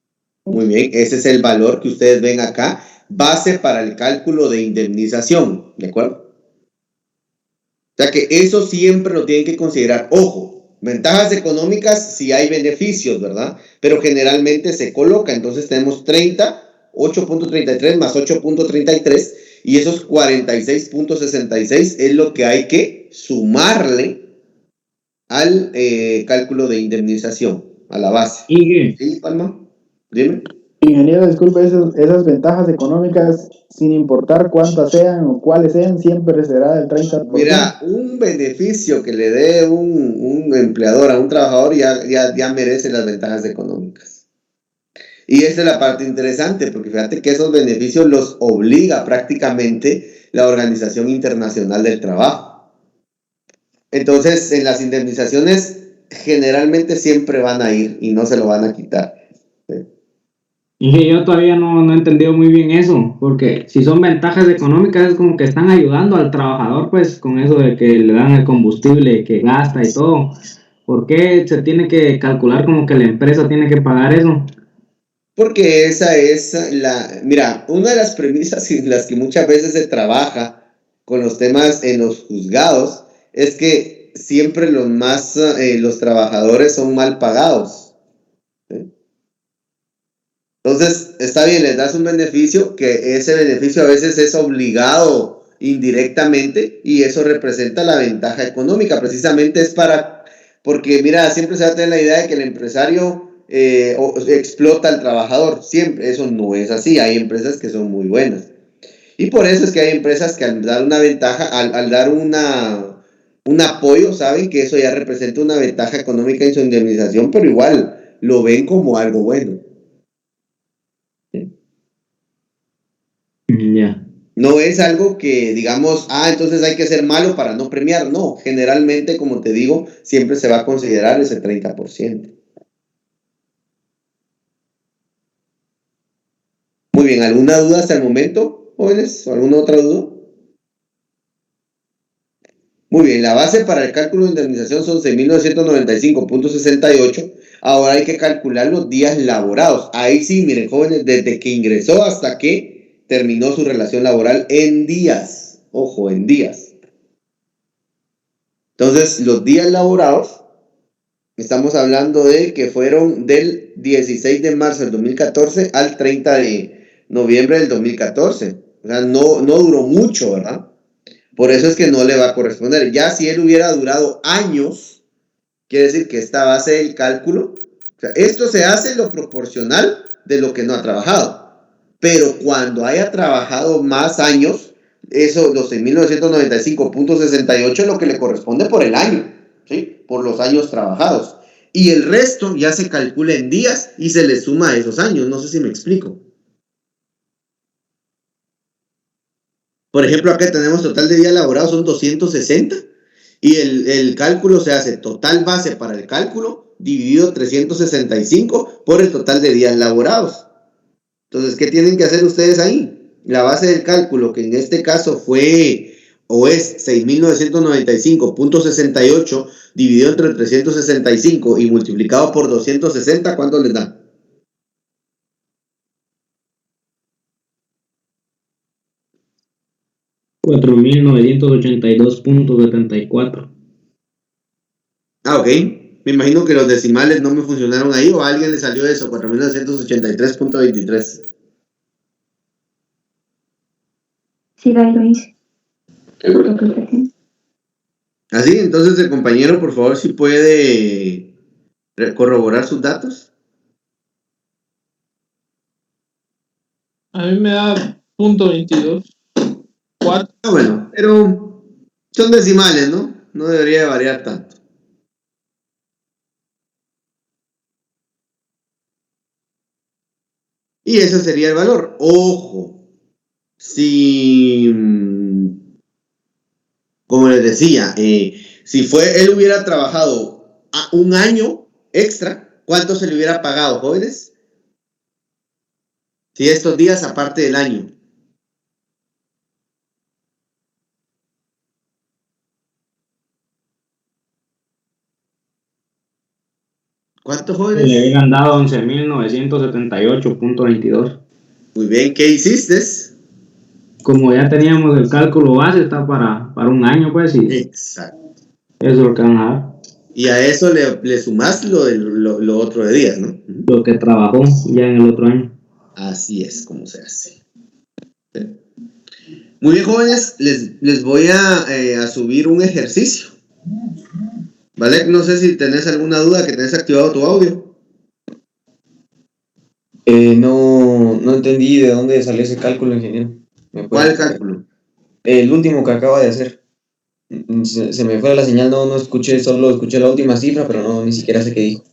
Muy bien, ese es el valor que ustedes ven acá, base para el cálculo de indemnización, ¿de acuerdo? O sea que eso siempre lo tienen que considerar. Ojo, ventajas económicas si hay beneficios, ¿verdad? Pero generalmente se coloca, entonces tenemos 8.33 más 8.33 y esos 46.66 es lo que hay que sumarle al cálculo de indemnización, a la base. ¿Y qué? ¿Sí, Palma? Dime. Ingeniero, disculpe, esas ventajas económicas, sin importar cuántas sean o cuáles sean, siempre será del 30%. Mira, un beneficio que le dé un empleador a un trabajador ya merece las ventajas económicas. Y esa es la parte interesante, porque fíjate que esos beneficios los obliga prácticamente la Organización Internacional del Trabajo. Entonces, en las indemnizaciones generalmente siempre van a ir y no se lo van a quitar. Y que yo todavía no he entendido muy bien eso, porque si son ventajas económicas es como que están ayudando al trabajador, pues, con eso de que le dan el combustible que gasta y todo. ¿Por qué se tiene que calcular como que la empresa tiene que pagar eso? Porque esa es mira, una de las premisas en las que muchas veces se trabaja con los temas en los juzgados es que siempre los trabajadores son mal pagados. ¿Sí? Entonces, está bien, les das un beneficio, que ese beneficio a veces es obligado indirectamente y eso representa la ventaja económica. Precisamente porque mira, siempre se va a tener la idea de que el empresario explota al trabajador. Siempre, eso no es así. Hay empresas que son muy buenas. Y por eso es que hay empresas que al dar una ventaja, al dar un apoyo, saben que eso ya representa una ventaja económica en su indemnización, pero igual lo ven como algo bueno. Ya. No es algo que digamos, entonces hay que ser malo para no premiar. No, generalmente, como te digo, siempre se va a considerar ese 30%. Muy bien, ¿alguna duda hasta el momento, jóvenes? ¿O alguna otra duda? Muy bien, la base para el cálculo de indemnización son 6.995.68. Ahora hay que calcular los días laborados. Ahí sí, miren, jóvenes, desde que ingresó hasta que terminó su relación laboral en días. Ojo, en días. Entonces, los días laborados, estamos hablando de que fueron del 16 de marzo del 2014 al 30 de noviembre del 2014. O sea, no duró mucho, ¿verdad? Por eso es que no le va a corresponder. Ya si él hubiera durado años, quiere decir que esta base del cálculo, o sea, esto se hace lo proporcional de lo que no ha trabajado. Pero cuando haya trabajado más años, eso, los 6.995.68 es lo que le corresponde por el año, ¿sí? Por los años trabajados. Y el resto ya se calcula en días y se le suma a esos años. No sé si me explico. Por ejemplo, acá tenemos total de días laborados son 260 y el cálculo se hace total base para el cálculo dividido 365 por el total de días laborados. Entonces, ¿qué tienen que hacer ustedes ahí? La base del cálculo, que en este caso fue o es 6.995.68 dividido entre 365 y multiplicado por 260, ¿cuánto les da? $4.982.74. Ok. Me imagino que los decimales no me funcionaron ahí o a alguien le salió eso, 4.983.23. Sí, ahí lo hice. Creo que sí. Así, entonces el compañero, por favor, si puede corroborar sus datos. A mí me da .22. Bueno, pero son decimales, ¿no? No debería de variar tanto. Y ese sería el valor. Ojo, si, como les decía, si él hubiera trabajado un año extra, ¿cuánto se le hubiera pagado, jóvenes? Si estos días aparte del año. ¿Cuántos jóvenes? Le habían dado 11.978.22. Muy bien, ¿qué hiciste? Como ya teníamos el cálculo base, está para un año, pues, y Exacto. eso es lo que van a dar. Y a eso le sumás lo otro de días, ¿no? Lo que trabajó ya en el otro año. Así es como se hace. ¿Sí? Muy bien, jóvenes, les voy a subir un ejercicio. ¿Vale? No sé si tenés alguna duda, que tenés activado tu audio. No entendí de dónde salió ese cálculo, ingeniero. ¿Cuál cálculo? El último que acaba de hacer. Se me fue la señal, no escuché, solo escuché la última cifra, pero no, ni siquiera sé qué dijo.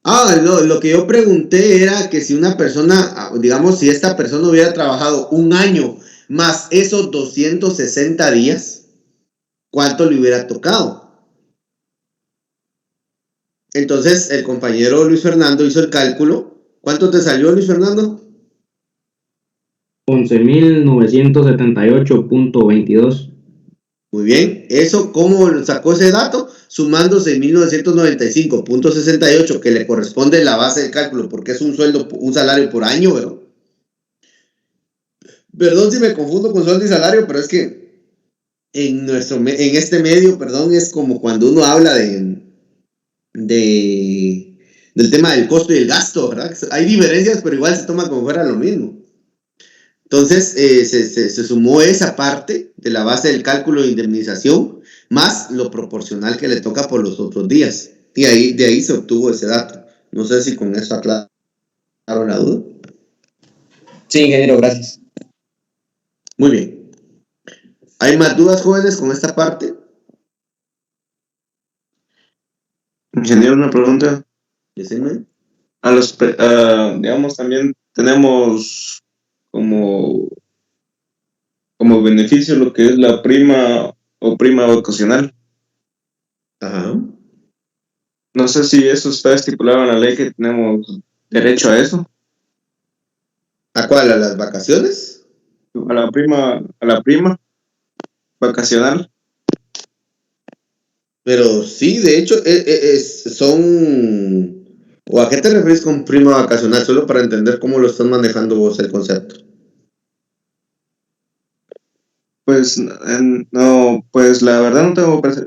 No, lo que yo pregunté era que si una persona, digamos, si esta persona hubiera trabajado un año más esos 260 días, ¿cuánto le hubiera tocado? Entonces el compañero Luis Fernando hizo el cálculo. ¿Cuánto te salió, Luis Fernando? 11.978.22. Muy bien. ¿Eso cómo sacó ese dato? Sumando 6.995.68, que le corresponde la base del cálculo, porque es un sueldo, un salario por año, ¿verdad? Perdón si me confundo con sueldo y salario, pero es que en este medio, perdón, es como cuando uno habla del tema del costo y el gasto, ¿verdad? Hay diferencias, pero igual se toma como fuera lo mismo. Entonces, se sumó esa parte de la base del cálculo de indemnización, más lo proporcional que le toca por los otros días. Y de ahí se obtuvo ese dato. No sé si con eso aclaro la duda. Sí, ingeniero, gracias. Muy bien. ¿Hay más dudas, jóvenes, con esta parte? Ingeniero, una pregunta. Decime. Digamos, también tenemos como beneficio lo que es la prima o prima vacacional. Ajá. No sé si eso está estipulado en la ley, que tenemos derecho a eso. ¿A cuál? ¿A las vacaciones? A la prima vacacional. Pero sí, de hecho, son... ¿O a qué te refieres con prima vacacional? Solo para entender cómo lo estás manejando vos el concepto. Pues no, pues la verdad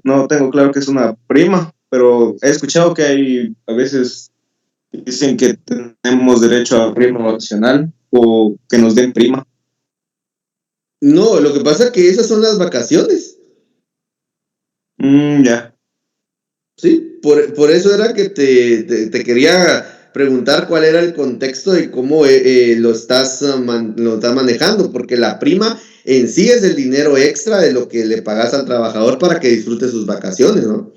no tengo claro que es una prima, pero he escuchado que hay a veces dicen que tenemos derecho a prima vacacional o que nos den prima. No, lo que pasa es que esas son las vacaciones. Ya. Sí, por eso era que te quería preguntar cuál era el contexto de cómo lo estás manejando, porque la prima en sí es el dinero extra de lo que le pagas al trabajador para que disfrute sus vacaciones, ¿no?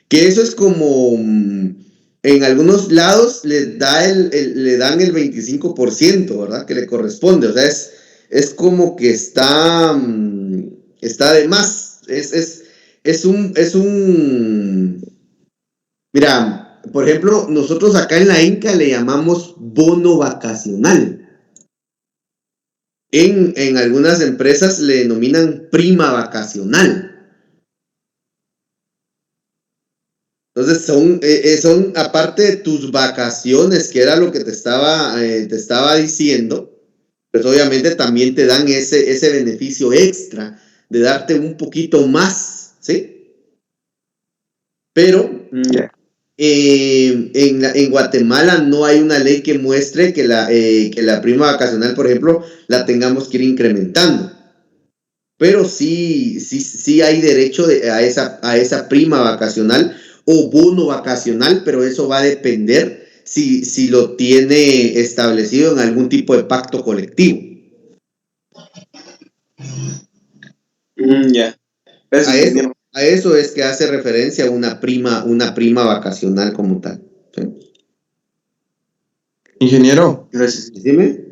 Que eso es como, en algunos lados le dan el 25%, ¿verdad? Que le corresponde, o sea, es como que está de más, es un, mira, por ejemplo, nosotros acá en la Inca le llamamos bono vacacional. En algunas empresas le denominan prima vacacional. Entonces son aparte de tus vacaciones, que era lo que te estaba diciendo, pues obviamente también te dan ese beneficio extra de darte un poquito más, ¿sí? Pero en Guatemala no hay una ley que muestre que la prima vacacional, por ejemplo, la tengamos que ir incrementando. Pero sí hay derecho a esa prima vacacional o bono vacacional, pero eso va a depender si lo tiene establecido en algún tipo de pacto colectivo. Ya. A eso es que hace referencia una prima vacacional como tal. ¿Sí? Ingeniero, Gracias. Dime.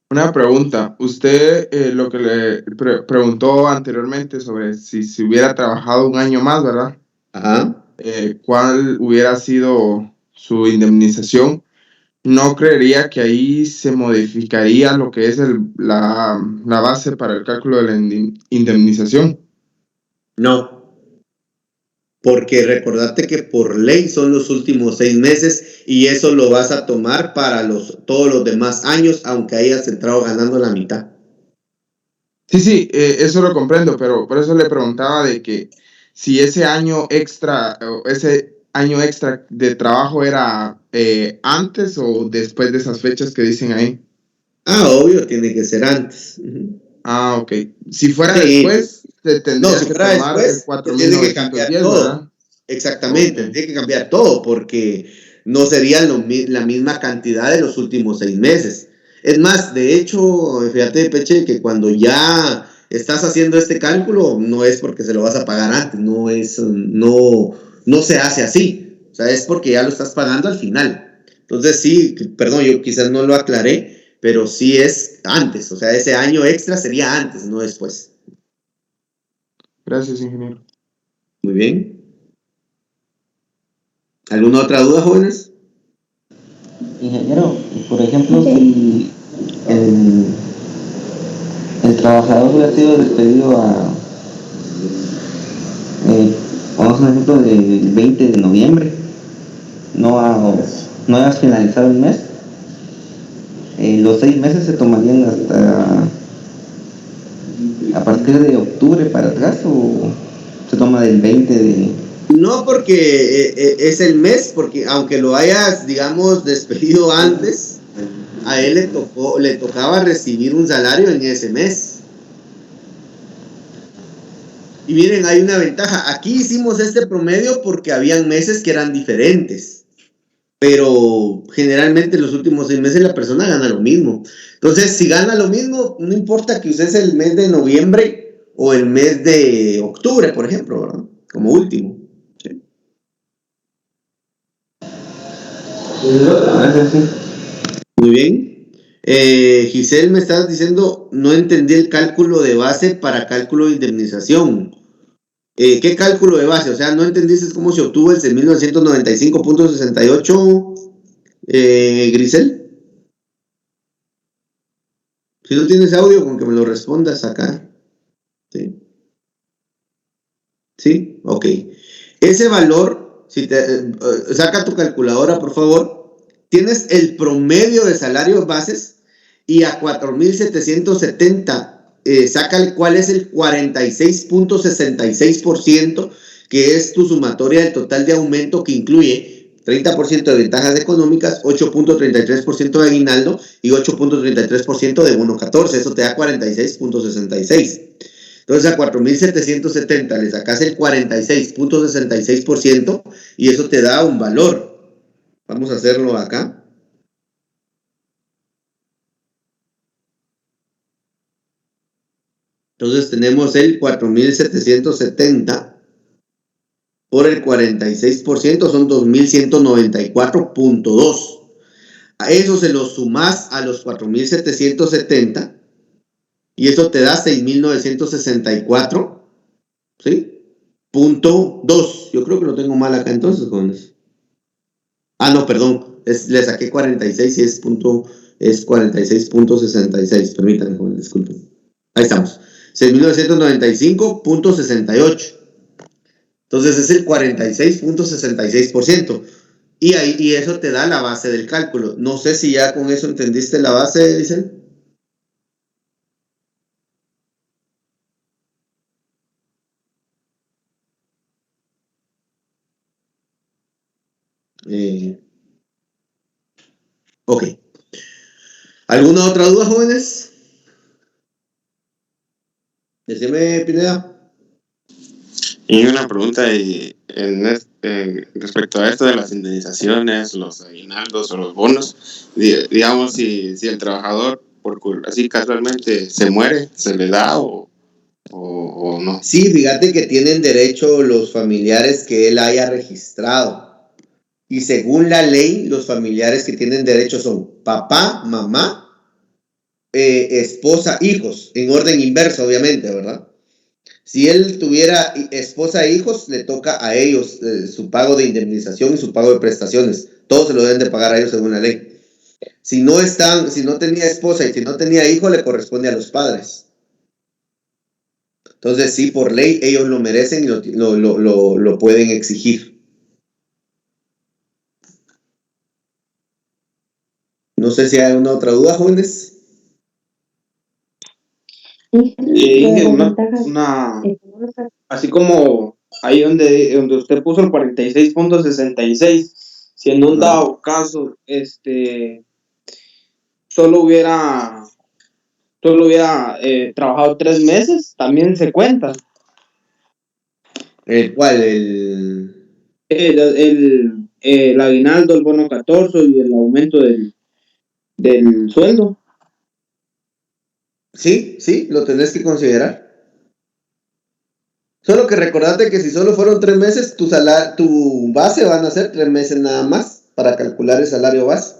una pregunta. Usted lo que le preguntó anteriormente sobre si hubiera trabajado un año más, ¿verdad? Ajá. ¿Cuál hubiera sido su indemnización? ¿No creería que ahí se modificaría lo que es la base para el cálculo de la indemnización? No. Porque recordate que por ley son los últimos 6 meses y eso lo vas a tomar para todos los demás años, aunque hayas entrado ganando la mitad. Sí, eso lo comprendo, pero por eso le preguntaba de que si ese año extra de trabajo era antes o después de esas fechas que dicen ahí. Obvio, tiene que ser antes. Ok. Si fuera Sí. después, se tendría que tomar el después, tiene que cambiar 4.910, todo. ¿verdad? Exactamente, Okay. tiene que cambiar todo porque no serían la misma cantidad de los últimos 6 meses. Es más, de hecho, fíjate, Peche, que cuando ya estás haciendo este cálculo, no es porque se lo vas a pagar antes, no se hace así. O sea, es porque ya lo estás pagando al final. Entonces, sí, perdón, yo quizás no lo aclaré, pero sí es antes. O sea, ese año extra sería antes, no después. Gracias, ingeniero. Muy bien. ¿Alguna otra duda, jóvenes? Ingeniero, por ejemplo, si el trabajador hubiera sido despedido vamos a un ejemplo del 20 de noviembre, no hayas finalizado el mes, los 6 meses se tomarían hasta a partir de octubre para atrás, o se toma del 20 de... No, porque es el mes, porque aunque lo hayas, digamos, despedido antes, a él le tocaba recibir un salario en ese mes. Y miren, hay una ventaja. Aquí hicimos este promedio porque habían meses que eran diferentes. Pero generalmente en los últimos 6 meses la persona gana lo mismo. Entonces, si gana lo mismo, no importa que uses el mes de noviembre o el mes de octubre, por ejemplo, ¿verdad? Como último. ¿Sí? Muy bien. Giselle, me estabas diciendo, no entendí el cálculo de base para cálculo de indemnización. ¿Qué cálculo de base? O sea, no entendiste cómo se obtuvo el 1995.68, Grisel. Si no tienes audio, con que me lo respondas acá. ¿Sí? ¿Sí? Ok. Ese valor, si saca tu calculadora, por favor. Tienes el promedio de salarios bases y a 4.770 sácale cuál es el 46.66%, que es tu sumatoria del total de aumento, que incluye 30% de ventajas económicas, 8.33% de aguinaldo y 8.33% de bono 14. Eso te da 46.66. Entonces a 4.770 le sacas el 46.66% y eso te da un valor. Vamos a hacerlo acá. Entonces tenemos el 4.770 por el 46%, son 2.194.2. A eso se lo sumas a los 4.770 y eso te da 6.964, ¿sí? Punto 2. Yo creo que lo tengo mal acá entonces, jóvenes. Ah, no, perdón. Le saqué 46 y es 46.66. Permítanme, jóvenes, disculpen. Ahí estamos. 6.995.68. Entonces es el 46.66%. Y eso te da la base del cálculo. No sé si ya con eso entendiste la base, dicen. Ok. ¿Alguna otra duda, jóvenes? Decime, Pineda. Y una pregunta respecto a esto de las indemnizaciones, los aguinaldos o los bonos. Digamos, si el trabajador, así casualmente, se muere, ¿se le da o no? Sí, fíjate que tienen derecho los familiares que él haya registrado. Y según la ley, los familiares que tienen derecho son papá, mamá, esposa, hijos, en orden inverso, obviamente, ¿verdad? Si él tuviera esposa e hijos, le toca a ellos su pago de indemnización y su pago de prestaciones. Todos se lo deben de pagar a ellos según la ley. Si no tenía esposa y si no tenía hijo, le corresponde a los padres. Entonces, sí, por ley, ellos lo merecen y lo pueden exigir. No sé si hay alguna otra duda, jóvenes. Así como ahí donde usted puso el 46.66, si en un dado caso solo hubiera trabajado 3 meses, también se cuenta. ¿Cuál? El el aguinaldo, el bono 14 y el aumento del sueldo. Sí, sí, lo tenés que considerar. Solo que recordate que si solo fueron 3 meses, tu base van a ser 3 meses nada más para calcular el salario base.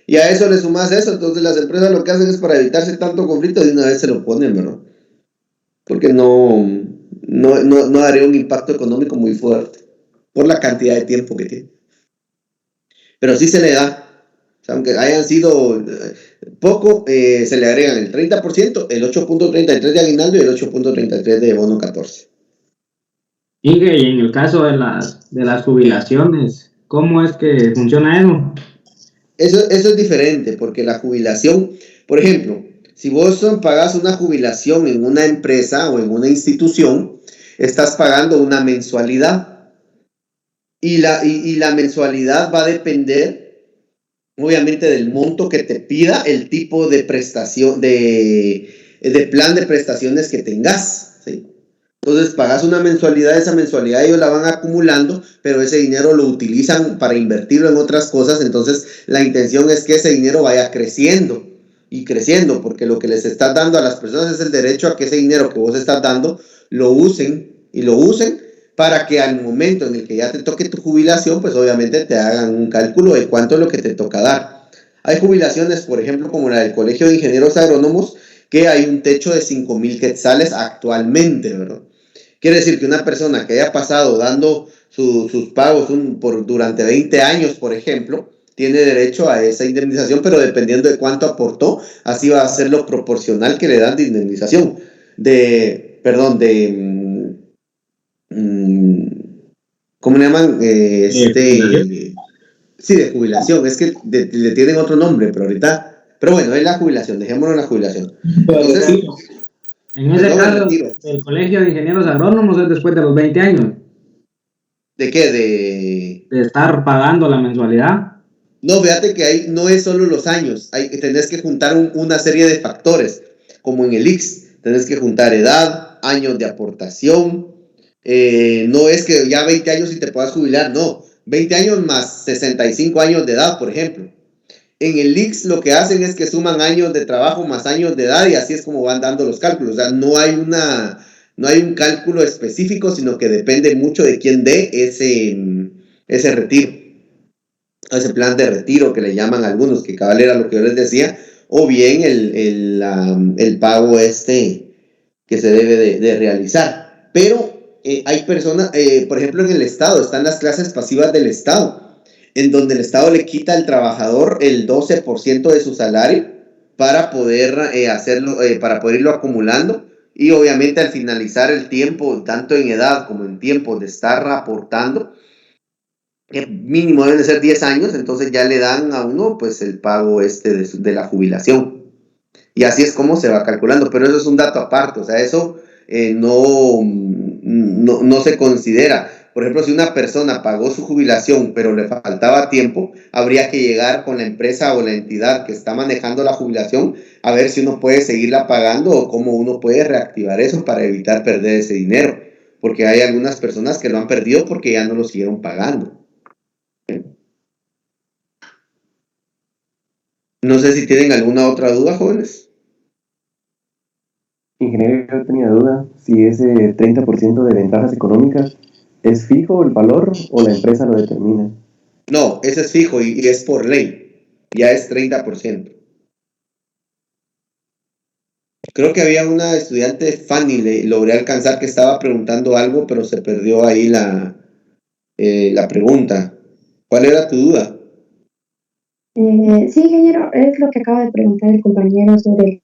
Y a eso le sumas eso, entonces las empresas lo que hacen es para evitarse tanto conflicto, de una vez se lo ponen, ¿verdad? Porque no daría un impacto económico muy fuerte por la cantidad de tiempo que tiene. Pero sí se le da. O sea, aunque hayan sido poco, se le agregan el 30%, el 8.33 de aguinaldo y el 8.33 de bono 14. Inge, y en el caso de las jubilaciones, ¿cómo es que funciona eso? Eso es diferente, porque la jubilación, por ejemplo, si vos pagás una jubilación en una empresa o en una institución, estás pagando una mensualidad. Y la mensualidad va a depender, obviamente, del monto que te pida el tipo de prestación, de plan de prestaciones que tengas, ¿sí? Entonces pagas una mensualidad, esa mensualidad ellos la van acumulando, pero ese dinero lo utilizan para invertirlo en otras cosas, entonces la intención es que ese dinero vaya creciendo y creciendo, porque lo que les estás dando a las personas es el derecho a que ese dinero que vos estás dando lo usen para que al momento en el que ya te toque tu jubilación, pues obviamente te hagan un cálculo de cuánto es lo que te toca dar. Hay jubilaciones, por ejemplo, como la del Colegio de Ingenieros Agrónomos, que hay un techo de 5,000 quetzales actualmente, ¿verdad? Quiere decir que una persona que haya pasado dando sus pagos durante 20 años, por ejemplo, tiene derecho a esa indemnización, pero dependiendo de cuánto aportó, así va a ser lo proporcional que le dan de indemnización. ¿Cómo le llaman? Sí, de jubilación. Es que le tienen otro nombre, pero bueno, es la jubilación, dejémoslo en la jubilación. Entonces, en ese caso, el Colegio de Ingenieros Agrónomos es después de los 20 años. ¿De qué? De estar pagando la mensualidad. No, fíjate que ahí no es solo los años, tenés que juntar una serie de factores, como en el IX, tenés que juntar edad, años de aportación, no es que ya 20 años y te puedas jubilar, no, 20 años más 65 años de edad, por ejemplo. En el IX lo que hacen es que suman años de trabajo más años de edad y así es como van dando los cálculos, o sea, no hay un cálculo específico, sino que depende mucho de quién dé ese retiro. Ese plan de retiro que le llaman algunos, que cabal era lo que yo les decía, o bien el pago que se debe de realizar. Pero hay personas, por ejemplo, en el Estado, están las clases pasivas del Estado, en donde el Estado le quita al trabajador el 12% de su salario para poder para poder irlo acumulando. Y obviamente al finalizar el tiempo, tanto en edad como en tiempo de estar aportando, que mínimo deben de ser 10 años, entonces ya le dan a uno pues el pago de la jubilación. Y así es como se va calculando, pero eso es un dato aparte, o sea, eso no se considera. Por ejemplo, si una persona pagó su jubilación, pero le faltaba tiempo, habría que llegar con la empresa o la entidad que está manejando la jubilación a ver si uno puede seguirla pagando o cómo uno puede reactivar eso para evitar perder ese dinero. Porque hay algunas personas que lo han perdido porque ya no lo siguieron pagando. No sé si tienen alguna otra duda, jóvenes. Ingeniero, yo tenía duda si ese 30% de ventajas económicas es fijo el valor o la empresa lo determina. No, ese es fijo y es por ley. Ya es 30%. Creo que había una estudiante, Fanny, logré alcanzar, que estaba preguntando algo, pero se perdió ahí la pregunta. ¿Cuál era tu duda? Sí, ingeniero, es lo que acaba de preguntar el compañero sobre el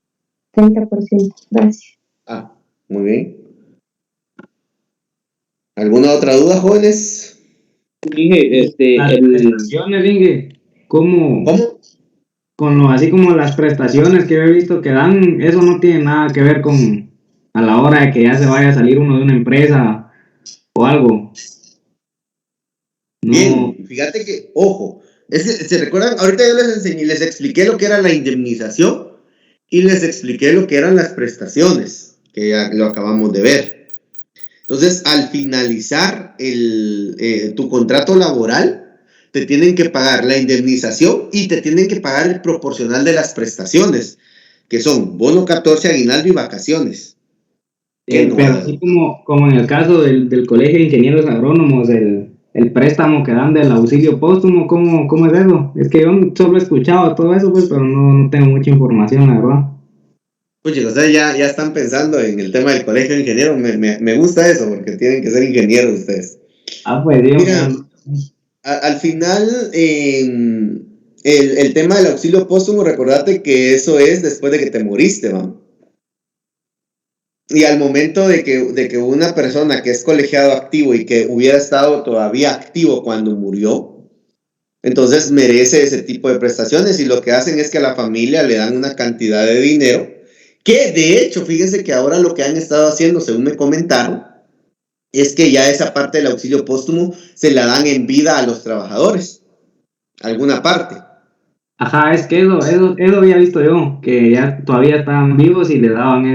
30%. Gracias. Ah, muy bien. ¿Alguna otra duda, jóvenes? Las prestaciones, Inge, ¿cómo? Así como las prestaciones que he visto que dan, eso no tiene nada que ver con a la hora de que ya se vaya a salir uno de una empresa o algo. No. Bien, fíjate que, ojo, es que, ¿se recuerdan? Ahorita yo les expliqué lo que era la indemnización y les expliqué lo que eran las prestaciones, que ya lo acabamos de ver. Entonces, al finalizar tu contrato laboral, te tienen que pagar la indemnización y te tienen que pagar el proporcional de las prestaciones, que son bono 14, aguinaldo y vacaciones. Pero así como en el caso del Colegio de Ingenieros Agrónomos, el préstamo que dan del auxilio póstumo, ¿cómo es eso? Es que yo solo he escuchado todo eso, pues, pero no tengo mucha información, la verdad. Oye, o sea, ya están pensando en el tema del Colegio de Ingenieros. Me gusta eso, porque tienen que ser ingenieros ustedes. Pues Dios. Mira, al final, el tema del auxilio póstumo, recordate que eso es después de que te moriste, ¿no? Y al momento de que una persona que es colegiado activo y que hubiera estado todavía activo cuando murió, entonces merece ese tipo de prestaciones, y lo que hacen es que a la familia le dan una cantidad de dinero, que de hecho, fíjense que ahora lo que han estado haciendo, según me comentaron, es que ya esa parte del auxilio póstumo se la dan en vida a los trabajadores, alguna parte. Ajá, es que eso había visto yo, que ya todavía estaban vivos y le daban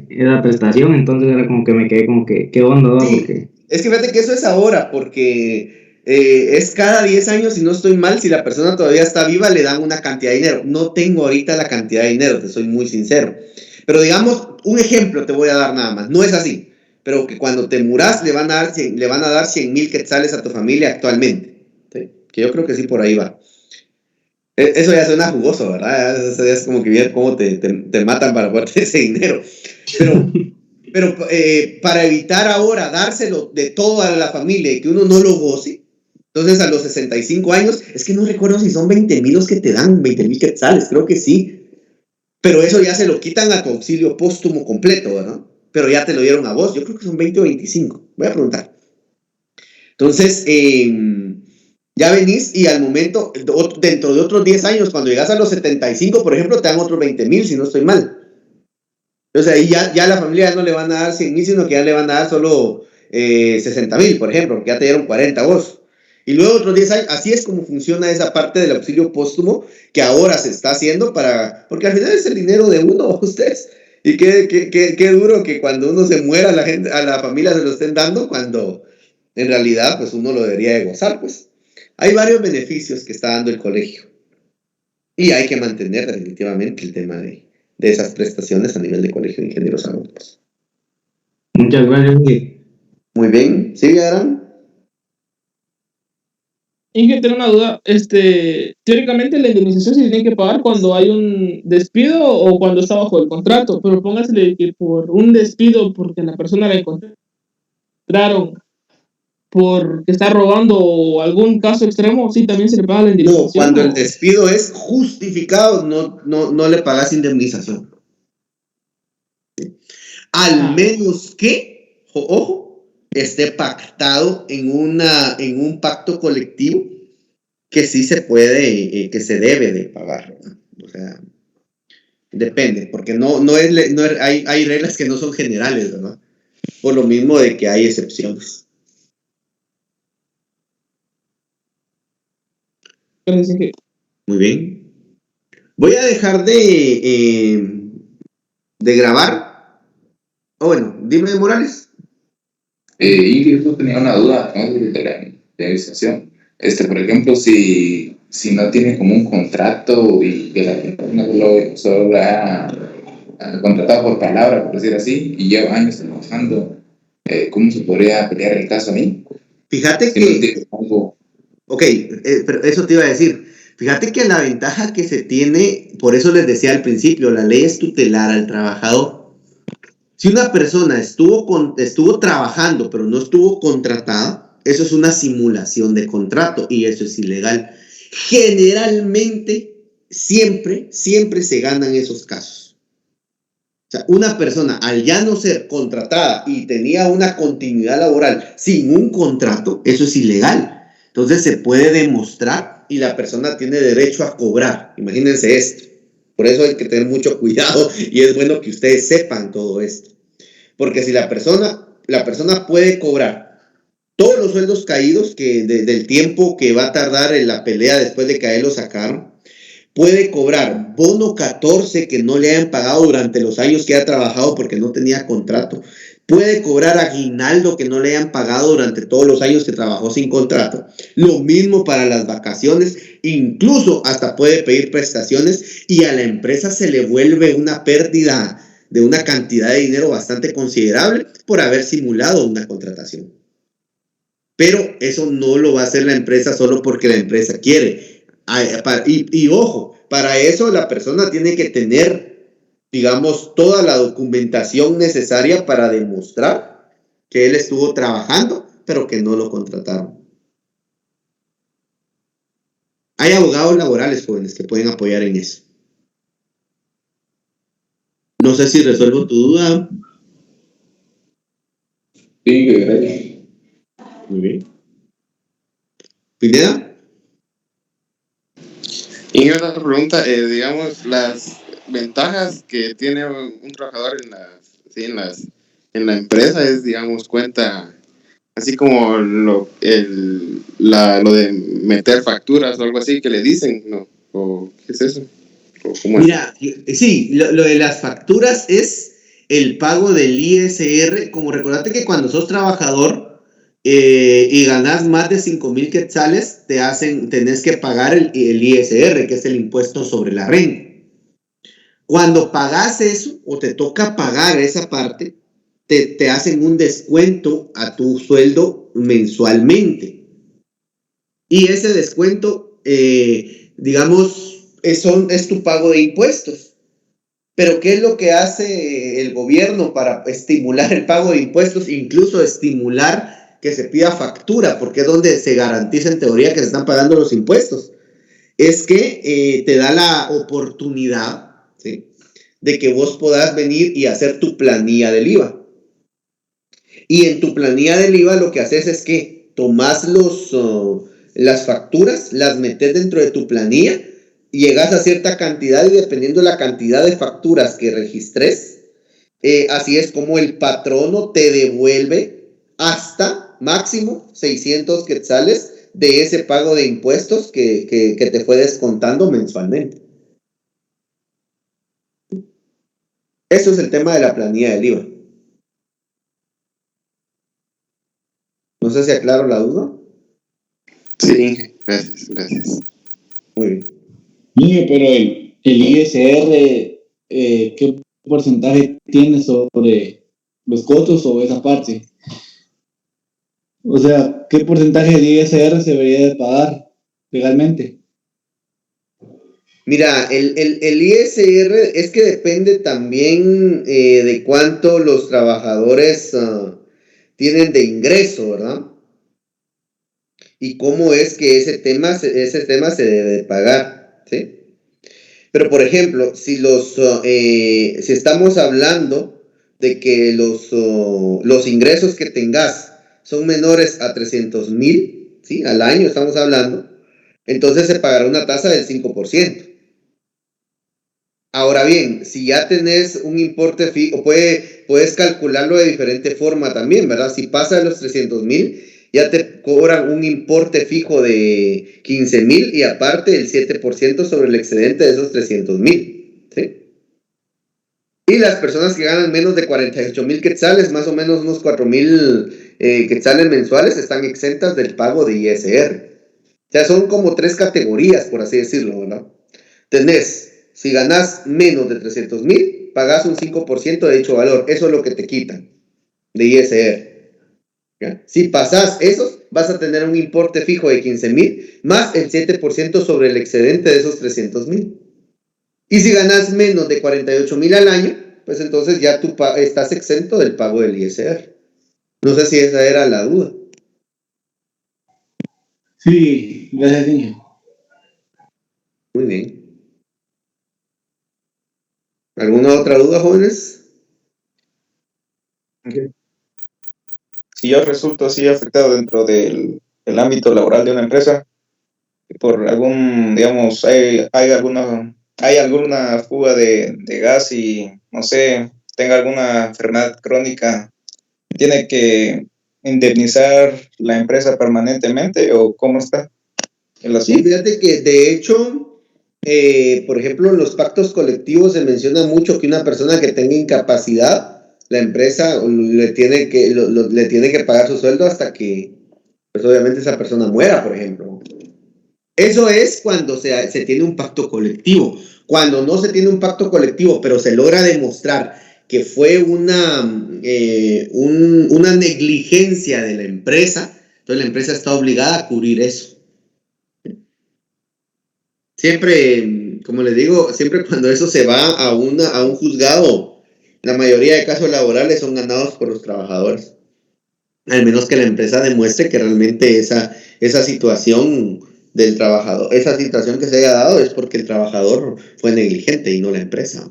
esa prestación, entonces era como que me quedé como que, ¿qué onda? ¿No? Sí, porque... es que fíjate que eso es ahora, porque es cada 10 años, si no estoy mal, si la persona todavía está viva, le dan una cantidad de dinero. No tengo ahorita la cantidad de dinero, te soy muy sincero. Pero digamos, un ejemplo te voy a dar nada más, no es así, pero que cuando te muras le van a dar 100,000 quetzales a tu familia actualmente, ¿sí? Que yo creo que sí por ahí va. Eso ya suena jugoso, ¿verdad? Eso es como que bien cómo te matan para poder ese dinero. Pero para evitar ahora dárselo de toda la familia y que uno no lo goce, entonces a los 65 años, es que no recuerdo si son 20,000 los que te dan, 20,000 quetzales, creo que sí. Pero eso ya se lo quitan a tu auxilio póstumo completo, ¿verdad? Pero ya te lo dieron a vos, yo creo que son 20 o 25, voy a preguntar. Entonces, ya venís y al momento, dentro de otros 10 años, cuando llegas a los 75, por ejemplo, te dan otros 20,000, si no estoy mal. Entonces ahí ya a la familia ya no le van a dar 100,000, sino que ya le van a dar solo 60,000, por ejemplo, porque ya te dieron 40 vos. Y luego otros 10 años, así es como funciona esa parte del auxilio póstumo que ahora se está haciendo porque al final es el dinero de uno, ustedes. Y qué duro que cuando uno se muera, a la familia se lo estén dando, cuando en realidad pues uno lo debería de gozar, pues. Hay varios beneficios que está dando el colegio. Y hay que mantener definitivamente el tema de esas prestaciones a nivel de Colegio de Ingenieros Agrónomos. Muchas gracias. Muy bien. ¿Sigue, Aran? Y que tengo una duda, teóricamente la indemnización se tiene que pagar cuando hay un despido o cuando está bajo el contrato, pero póngasele que por un despido porque la persona la encontraron porque está robando o algún caso extremo, sí, también se le paga la indemnización. No, cuando el despido es justificado, no le pagas indemnización. Al menos que, ojo, esté pactado en un pacto colectivo que sí se puede, que se debe de pagar, ¿no? O sea, depende, porque hay reglas que no son generales, ¿verdad? Por lo mismo de que hay excepciones. Muy bien. Voy a dejar de grabar. Bueno, dime, Morales. Y yo tenía una duda, ¿no?, de la indemnización. Por ejemplo, si no tiene como un contrato y que la persona solo la ha contratado por palabra, por decir así, y lleva años trabajando, ¿cómo se podría pelear el caso ahí? Fíjate que... Ok, pero eso te iba a decir. Fíjate que la ventaja que se tiene, por eso les decía al principio, la ley es tutelar al trabajador. Si una persona estuvo trabajando, pero no estuvo contratada, eso es una simulación de contrato y eso es ilegal. Generalmente, siempre se ganan esos casos. O sea, una persona, al ya no ser contratada y tenía una continuidad laboral sin un contrato, eso es ilegal. Entonces se puede demostrar y la persona tiene derecho a cobrar. Imagínense esto. Por eso hay que tener mucho cuidado y es bueno que ustedes sepan todo esto. Porque si la persona puede cobrar todos los sueldos caídos del tiempo que va a tardar en la pelea después de que a él lo sacaron, puede cobrar bono 14 que no le hayan pagado durante los años que ha trabajado porque no tenía contrato, puede cobrar aguinaldo que no le hayan pagado durante todos los años que trabajó sin contrato. Lo mismo para las vacaciones, incluso hasta puede pedir prestaciones y a la empresa se le vuelve una pérdida de una cantidad de dinero bastante considerable por haber simulado una contratación. Pero eso no lo va a hacer la empresa solo porque la empresa quiere. Y ojo, para eso la persona tiene que tener, digamos, toda la documentación necesaria para demostrar que él estuvo trabajando, pero que no lo contrataron. Hay abogados laborales, jóvenes, que pueden apoyar en eso. No sé si resuelvo tu duda. Sí, gracias. Muy bien. ¿Pineda? Y otra pregunta, digamos, las ventajas que tiene un trabajador en la empresa es, digamos, cuenta, así como lo de meter facturas o algo así que le dicen, ¿no? ¿O qué es eso? ¿O cómo es? Mira, sí, lo de las facturas es el pago del ISR. Como recordate que cuando sos trabajador y ganas más de 5,000 quetzales, tenés que pagar el ISR, que es el impuesto sobre la renta. Cuando pagas eso o te toca pagar esa parte, te hacen un descuento a tu sueldo mensualmente. Y ese descuento, digamos, es tu pago de impuestos. Pero ¿qué es lo que hace el gobierno para estimular el pago de impuestos? Incluso estimular que se pida factura, porque es donde se garantiza en teoría que se están pagando los impuestos. Es que te da la oportunidad, ¿sí?, de que vos podás venir y hacer tu planilla del IVA. Y en tu planilla del IVA lo que haces es que tomás las facturas, las metes dentro de tu planilla, llegas a cierta cantidad y dependiendo de la cantidad de facturas que registres, así es como el patrono te devuelve hasta máximo 600 quetzales de ese pago de impuestos que te fue descontando mensualmente. Eso es el tema de la planilla del IVA. No sé si aclaro la duda. Sí, gracias. Muy bien. Niño, pero el ISR, ¿qué porcentaje tiene sobre los costos o esa parte? O sea, ¿qué porcentaje de ISR se debería de pagar legalmente? Mira, el ISR es que depende también de cuánto los trabajadores tienen de ingreso, ¿verdad? Y cómo es que ese tema se debe de pagar, ¿sí? Pero, por ejemplo, si estamos hablando de que los ingresos que tengas son menores a 300,000, ¿sí?, al año estamos hablando, entonces se pagará una tasa del 5%. Ahora bien, si ya tenés un importe fijo, puedes calcularlo de diferente forma también, ¿verdad? Si pasa de los 300,000, ya te cobran un importe fijo de 15,000 y aparte el 7% sobre el excedente de esos 300,000, ¿sí? Y las personas que ganan menos de 48,000 quetzales, más o menos unos 4,000 quetzales mensuales, están exentas del pago de ISR. O sea, son como 3 categorías, por así decirlo, ¿verdad? Si ganas menos de 300,000, pagas un 5% de dicho valor. Eso es lo que te quitan de ISR. ¿Ya? Si pasas esos, vas a tener un importe fijo de 15,000 más el 7% sobre el excedente de esos 300,000. Y si ganas menos de 48,000 al año, pues entonces ya tú estás exento del pago del ISR. No sé si esa era la duda. Sí, gracias, niño. Muy bien. ¿Alguna otra duda, jóvenes? Okay. Si yo resulto así afectado dentro del ámbito laboral de una empresa, por algún, digamos, hay alguna fuga de gas y, no sé, tenga alguna enfermedad crónica, ¿tiene que indemnizar la empresa permanentemente o cómo está el asunto? Sí, fíjate que de hecho, por ejemplo, en los pactos colectivos se menciona mucho que una persona que tenga incapacidad la empresa le tiene que pagar su sueldo hasta que, pues obviamente esa persona muera, por ejemplo. Eso es cuando se tiene un pacto colectivo. Cuando no se tiene un pacto colectivo, pero se logra demostrar que fue una negligencia de la empresa, entonces la empresa está obligada a cubrir eso. Siempre, como les digo, siempre cuando eso se va a un juzgado, la mayoría de casos laborales son ganados por los trabajadores. Al menos que la empresa demuestre que realmente esa situación del trabajador, esa situación que se haya dado es porque el trabajador fue negligente y no la empresa.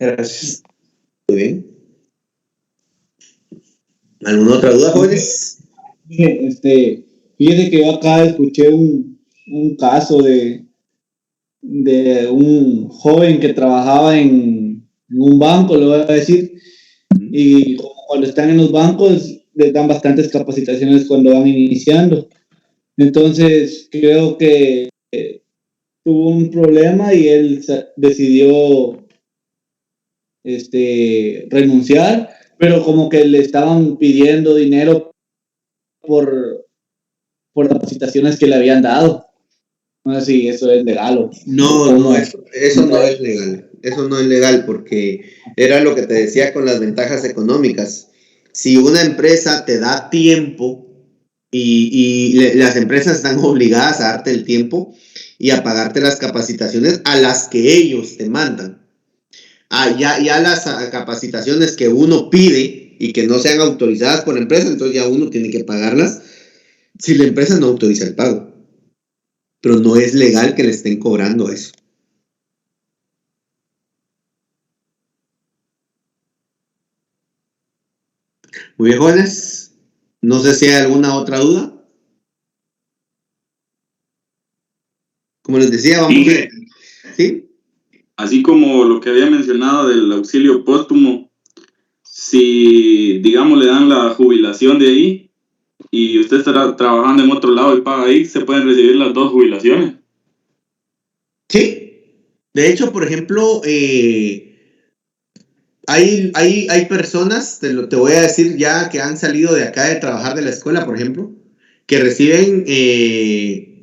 Gracias. Muy bien. ¿Alguna otra duda, jóvenes? Fíjese que yo acá escuché un caso de un joven que trabajaba en un banco, lo voy a decir, y como cuando están en los bancos les dan bastantes capacitaciones cuando van iniciando. Entonces creo que tuvo un problema y él decidió renunciar, pero como que le estaban pidiendo dinero por las capacitaciones que le habían dado. No sé si eso es legal o No, eso no es legal. Eso no es legal porque era lo que te decía con las ventajas económicas. Si una empresa te da tiempo y las empresas están obligadas a darte el tiempo y a pagarte las capacitaciones a las que ellos te mandan. Ya las capacitaciones que uno pide y que no sean autorizadas por la empresa, entonces ya uno tiene que pagarlas si la empresa no autoriza el pago. Pero no es legal que le estén cobrando eso. Muy bien, jóvenes. No sé si hay alguna otra duda. Como les decía, vamos a ver. ¿Sí? Así como lo que había mencionado del auxilio póstumo, si, digamos, le dan la jubilación de ahí y usted estará trabajando en otro lado y paga ahí, se pueden recibir las dos jubilaciones. Sí. De hecho, por ejemplo, hay personas, te voy a decir ya que han salido de acá de trabajar de la escuela, por ejemplo, que reciben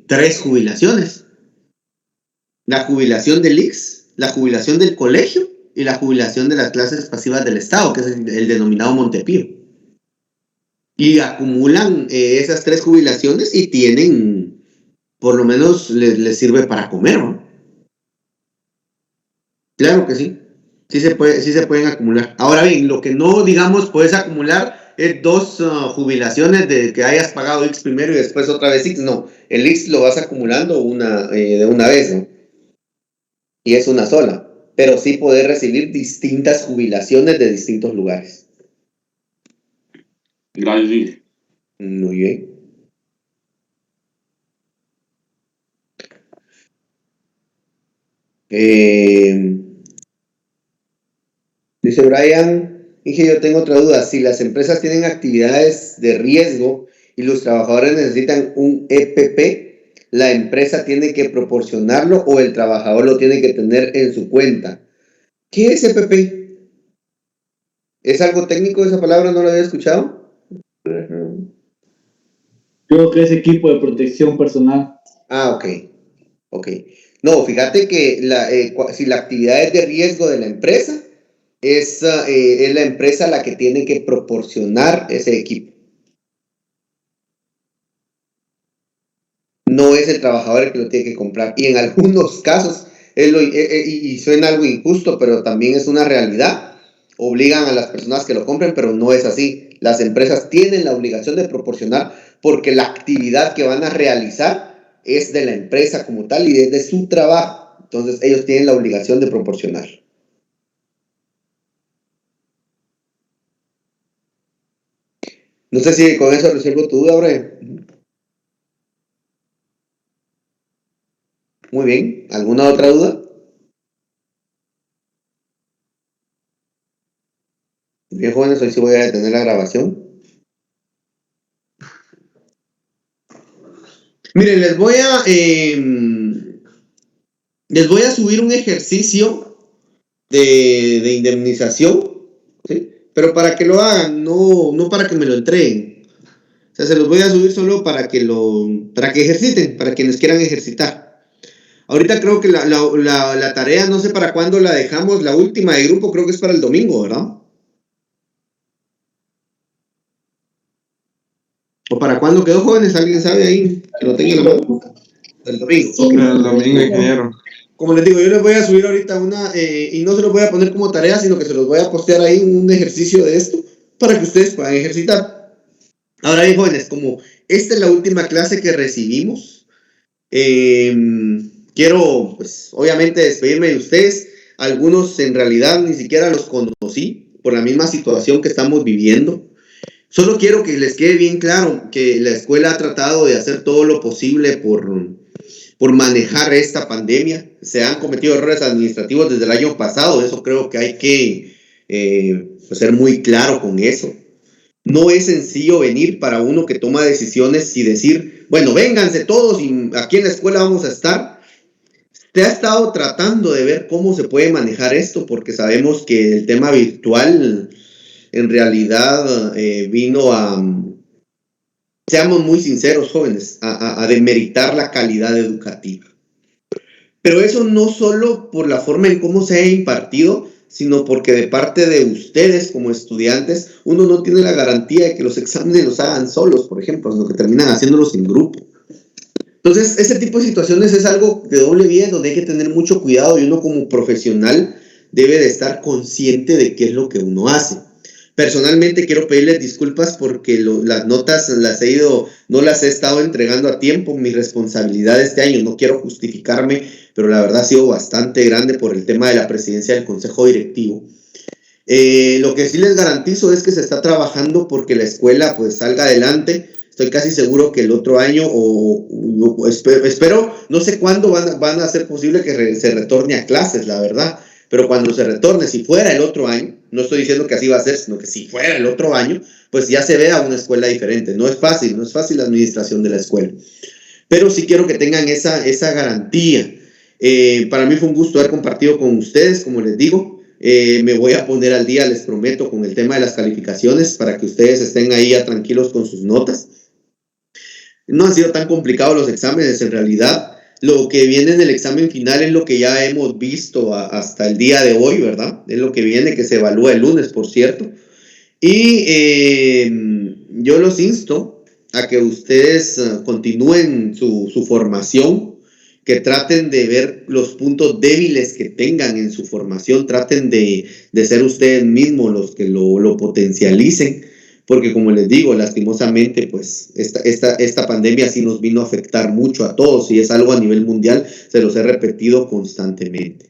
3 jubilaciones. La jubilación del IX, la jubilación del colegio y la jubilación de las clases pasivas del Estado, que es el denominado Montepío. Y acumulan esas 3 jubilaciones y tienen, por lo menos les sirve para comer, ¿no? Claro que sí. Sí se pueden acumular. Ahora bien, lo que no, digamos, puedes acumular es 2 jubilaciones de que hayas pagado X primero y después otra vez X. No, el X lo vas acumulando de una vez, ¿no? Y es una sola. Pero sí poder recibir distintas jubilaciones de distintos lugares. Gracias. Muy bien. Dice Brian, dije, yo tengo otra duda. Si las empresas tienen actividades de riesgo y los trabajadores necesitan un EPP, ¿la empresa tiene que proporcionarlo o el trabajador lo tiene que tener en su cuenta? ¿Qué es EPP? ¿Es algo técnico esa palabra? ¿No lo había escuchado? Creo que es equipo de protección personal. Ah, ok. No, fíjate que si la actividad es de riesgo de la empresa, es la empresa la que tiene que proporcionar ese equipo. No es el trabajador el que lo tiene que comprar. Y en algunos casos, y suena algo injusto, pero también es una realidad, obligan a las personas que lo compren, pero no es así. Las empresas tienen la obligación de proporcionar porque la actividad que van a realizar es de la empresa como tal y es de su trabajo. Entonces ellos tienen la obligación de proporcionar. No sé si con eso resuelvo tu duda, Brian. Muy bien. ¿Alguna otra duda? Bien, jóvenes, hoy sí voy a detener la grabación. Miren, les voy a subir un ejercicio de indemnización, ¿sí? Pero para que lo hagan, no para que me lo entreguen. O sea, se los voy a subir solo para que ejerciten, para quienes quieran ejercitar. Ahorita creo que la tarea, no sé para cuándo la dejamos, la última de grupo creo que es para el domingo, ¿verdad? ¿O para cuándo quedó, jóvenes? ¿Alguien sabe ahí que lo tenga en la mano? El domingo. Sí, Okay. El domingo, ingeniero. Como les digo, yo les voy a subir ahorita una, y no se los voy a poner como tarea, sino que se los voy a postear ahí un ejercicio de esto para que ustedes puedan ejercitar. Ahora bien, jóvenes, como esta es la última clase que recibimos, quiero, pues, obviamente despedirme de ustedes. Algunos en realidad ni siquiera los conocí por la misma situación que estamos viviendo. Solo quiero que les quede bien claro que la escuela ha tratado de hacer todo lo posible por manejar esta pandemia. Se han cometido errores administrativos desde el año pasado, eso creo que hay que ser muy claro con eso. No es sencillo venir para uno que toma decisiones y decir, bueno, vénganse todos y aquí en la escuela vamos a estar. Se ha estado tratando de ver cómo se puede manejar esto, porque sabemos que el tema virtual en realidad vino a, seamos muy sinceros, jóvenes, a demeritar la calidad educativa. Pero eso no solo por la forma en cómo se ha impartido, sino porque de parte de ustedes como estudiantes, uno no tiene la garantía de que los exámenes los hagan solos, por ejemplo, sino que terminan haciéndolos en grupo. Entonces, ese tipo de situaciones es algo de doble vía donde hay que tener mucho cuidado y uno como profesional debe de estar consciente de qué es lo que uno hace. Personalmente quiero pedirles disculpas porque las notas no las he estado entregando a tiempo, mi responsabilidad este año, no quiero justificarme, pero la verdad ha sido bastante grande por el tema de la presidencia del Consejo Directivo. Lo que sí les garantizo es que se está trabajando porque la escuela pues salga adelante. Estoy casi seguro que el otro año, espero, no sé cuándo van a ser posible que se retorne a clases, la verdad. Pero cuando se retorne, si fuera el otro año, no estoy diciendo que así va a ser, sino que si fuera el otro año, pues ya se vea una escuela diferente. No es fácil la administración de la escuela. Pero sí quiero que tengan esa garantía. Para mí fue un gusto haber compartido con ustedes, como les digo. Me voy a poner al día, les prometo, con el tema de las calificaciones para que ustedes estén ahí ya tranquilos con sus notas. No han sido tan complicados los exámenes, en realidad. Lo que viene en el examen final es lo que ya hemos visto hasta el día de hoy, ¿verdad? Es lo que viene, que se evalúa el lunes, por cierto. Y yo los insto a que ustedes continúen su formación, que traten de ver los puntos débiles que tengan en su formación, traten de ser ustedes mismos los que lo potencialicen. Porque como les digo, lastimosamente, pues esta pandemia sí nos vino a afectar mucho a todos y es algo a nivel mundial, se los he repetido constantemente.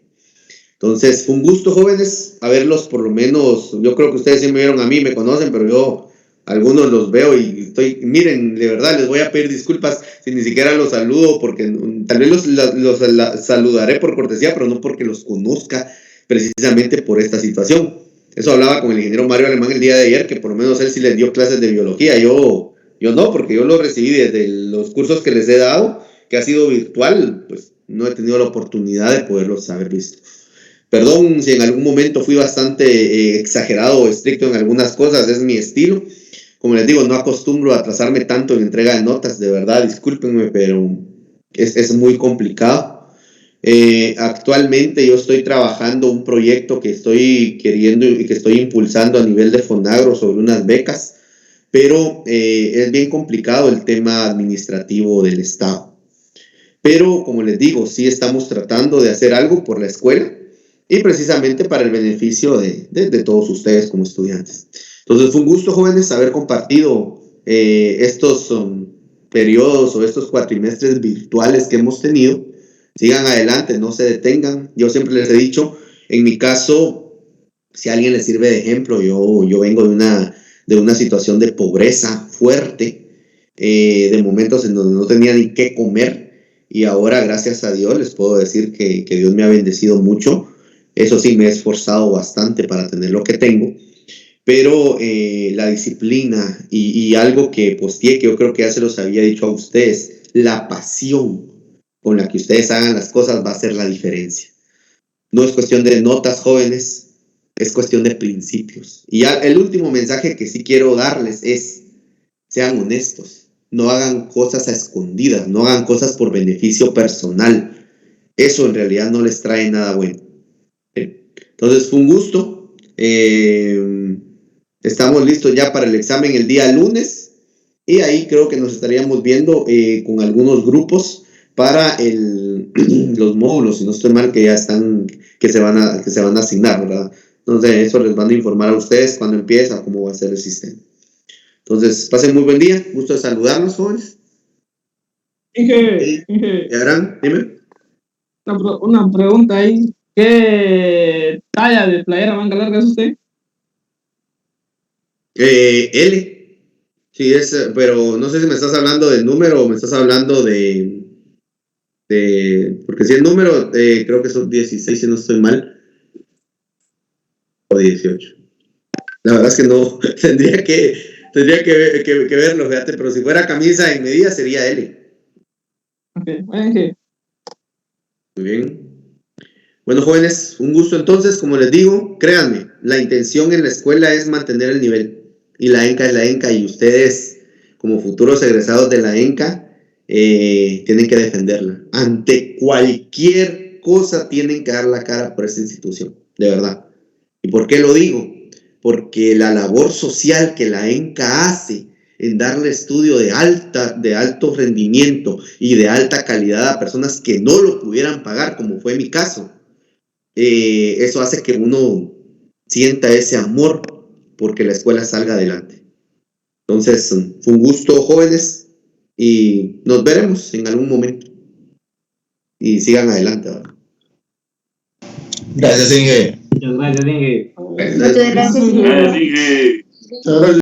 Entonces, fue un gusto, jóvenes, a verlos por lo menos. Yo creo que ustedes sí me vieron a mí, me conocen, pero yo algunos los veo y miren, de verdad, les voy a pedir disculpas si ni siquiera los saludo, porque tal vez los saludaré por cortesía, pero no porque los conozca precisamente por esta situación. Eso hablaba con el ingeniero Mario Alemán el día de ayer, que por lo menos él sí les dio clases de biología. Yo no, porque yo lo recibí desde los cursos que les he dado, que ha sido virtual, pues no he tenido la oportunidad de poderlos haber visto. Perdón si en algún momento fui bastante exagerado o estricto en algunas cosas, es mi estilo. Como les digo, no acostumbro a atrasarme tanto en entrega de notas, de verdad, discúlpenme, pero es muy complicado. Actualmente yo estoy trabajando un proyecto que estoy queriendo y que estoy impulsando a nivel de Fonagro sobre unas becas, pero es bien complicado el tema administrativo del Estado. Pero como les digo, sí estamos tratando de hacer algo por la escuela y precisamente para el beneficio de todos ustedes como estudiantes. Entonces fue un gusto, jóvenes, haber compartido estos periodos o estos cuatrimestres virtuales que hemos tenido. Sigan adelante, no se detengan. Yo siempre les he dicho, en mi caso, si a alguien le sirve de ejemplo, yo vengo de una situación de pobreza fuerte, de momentos en donde no tenía ni qué comer, y ahora, gracias a Dios, les puedo decir que Dios me ha bendecido mucho. Eso sí, me he esforzado bastante para tener lo que tengo, pero la disciplina y algo que posteé, que yo creo que ya se los había dicho a ustedes, la pasión con la que ustedes hagan las cosas va a hacer la diferencia. No es cuestión de notas, jóvenes, es cuestión de principios. Y ya el último mensaje que sí quiero darles es, sean honestos, no hagan cosas a escondidas, no hagan cosas por beneficio personal. Eso en realidad no les trae nada bueno. Entonces fue un gusto. Estamos listos ya para el examen el día lunes y ahí creo que nos estaríamos viendo con algunos grupos para los módulos, si no estoy mal, que ya están, que se van a asignar, ¿verdad? Entonces eso les van a informar a ustedes cuando empieza, cómo va a ser el sistema. Entonces, pasen muy buen día, gusto de saludarlos, jóvenes. Inge. ¿Y Abraham? Dime. Una pregunta ahí. ¿Qué talla de playera manga larga es usted? L. Sí, pero no sé si me estás hablando del número o me estás hablando de porque si el número, creo que son 16, si no estoy mal, o 18. La verdad es que no, tendría que verlo, fíjate, pero si fuera camisa en medida sería L. Ok, bueno. Muy bien. Bueno, jóvenes, un gusto entonces, como les digo, créanme, la intención en la escuela es mantener el nivel, y la ENCA es la ENCA, y ustedes, como futuros egresados de la ENCA, tienen que defenderla. Ante cualquier cosa tienen que dar la cara por esta institución, de verdad. ¿Y por qué lo digo? Porque la labor social que la ENCA hace en darle estudio de alto rendimiento y de alta calidad a personas que no lo pudieran pagar, como fue mi caso, eso hace que uno sienta ese amor porque la escuela salga adelante. Entonces, fue un gusto, jóvenes, y nos veremos en algún momento. Y sigan adelante, ¿verdad? Gracias, Inge. Muchas gracias, Inge. Muchas gracias, Inge. Gracias, Inge.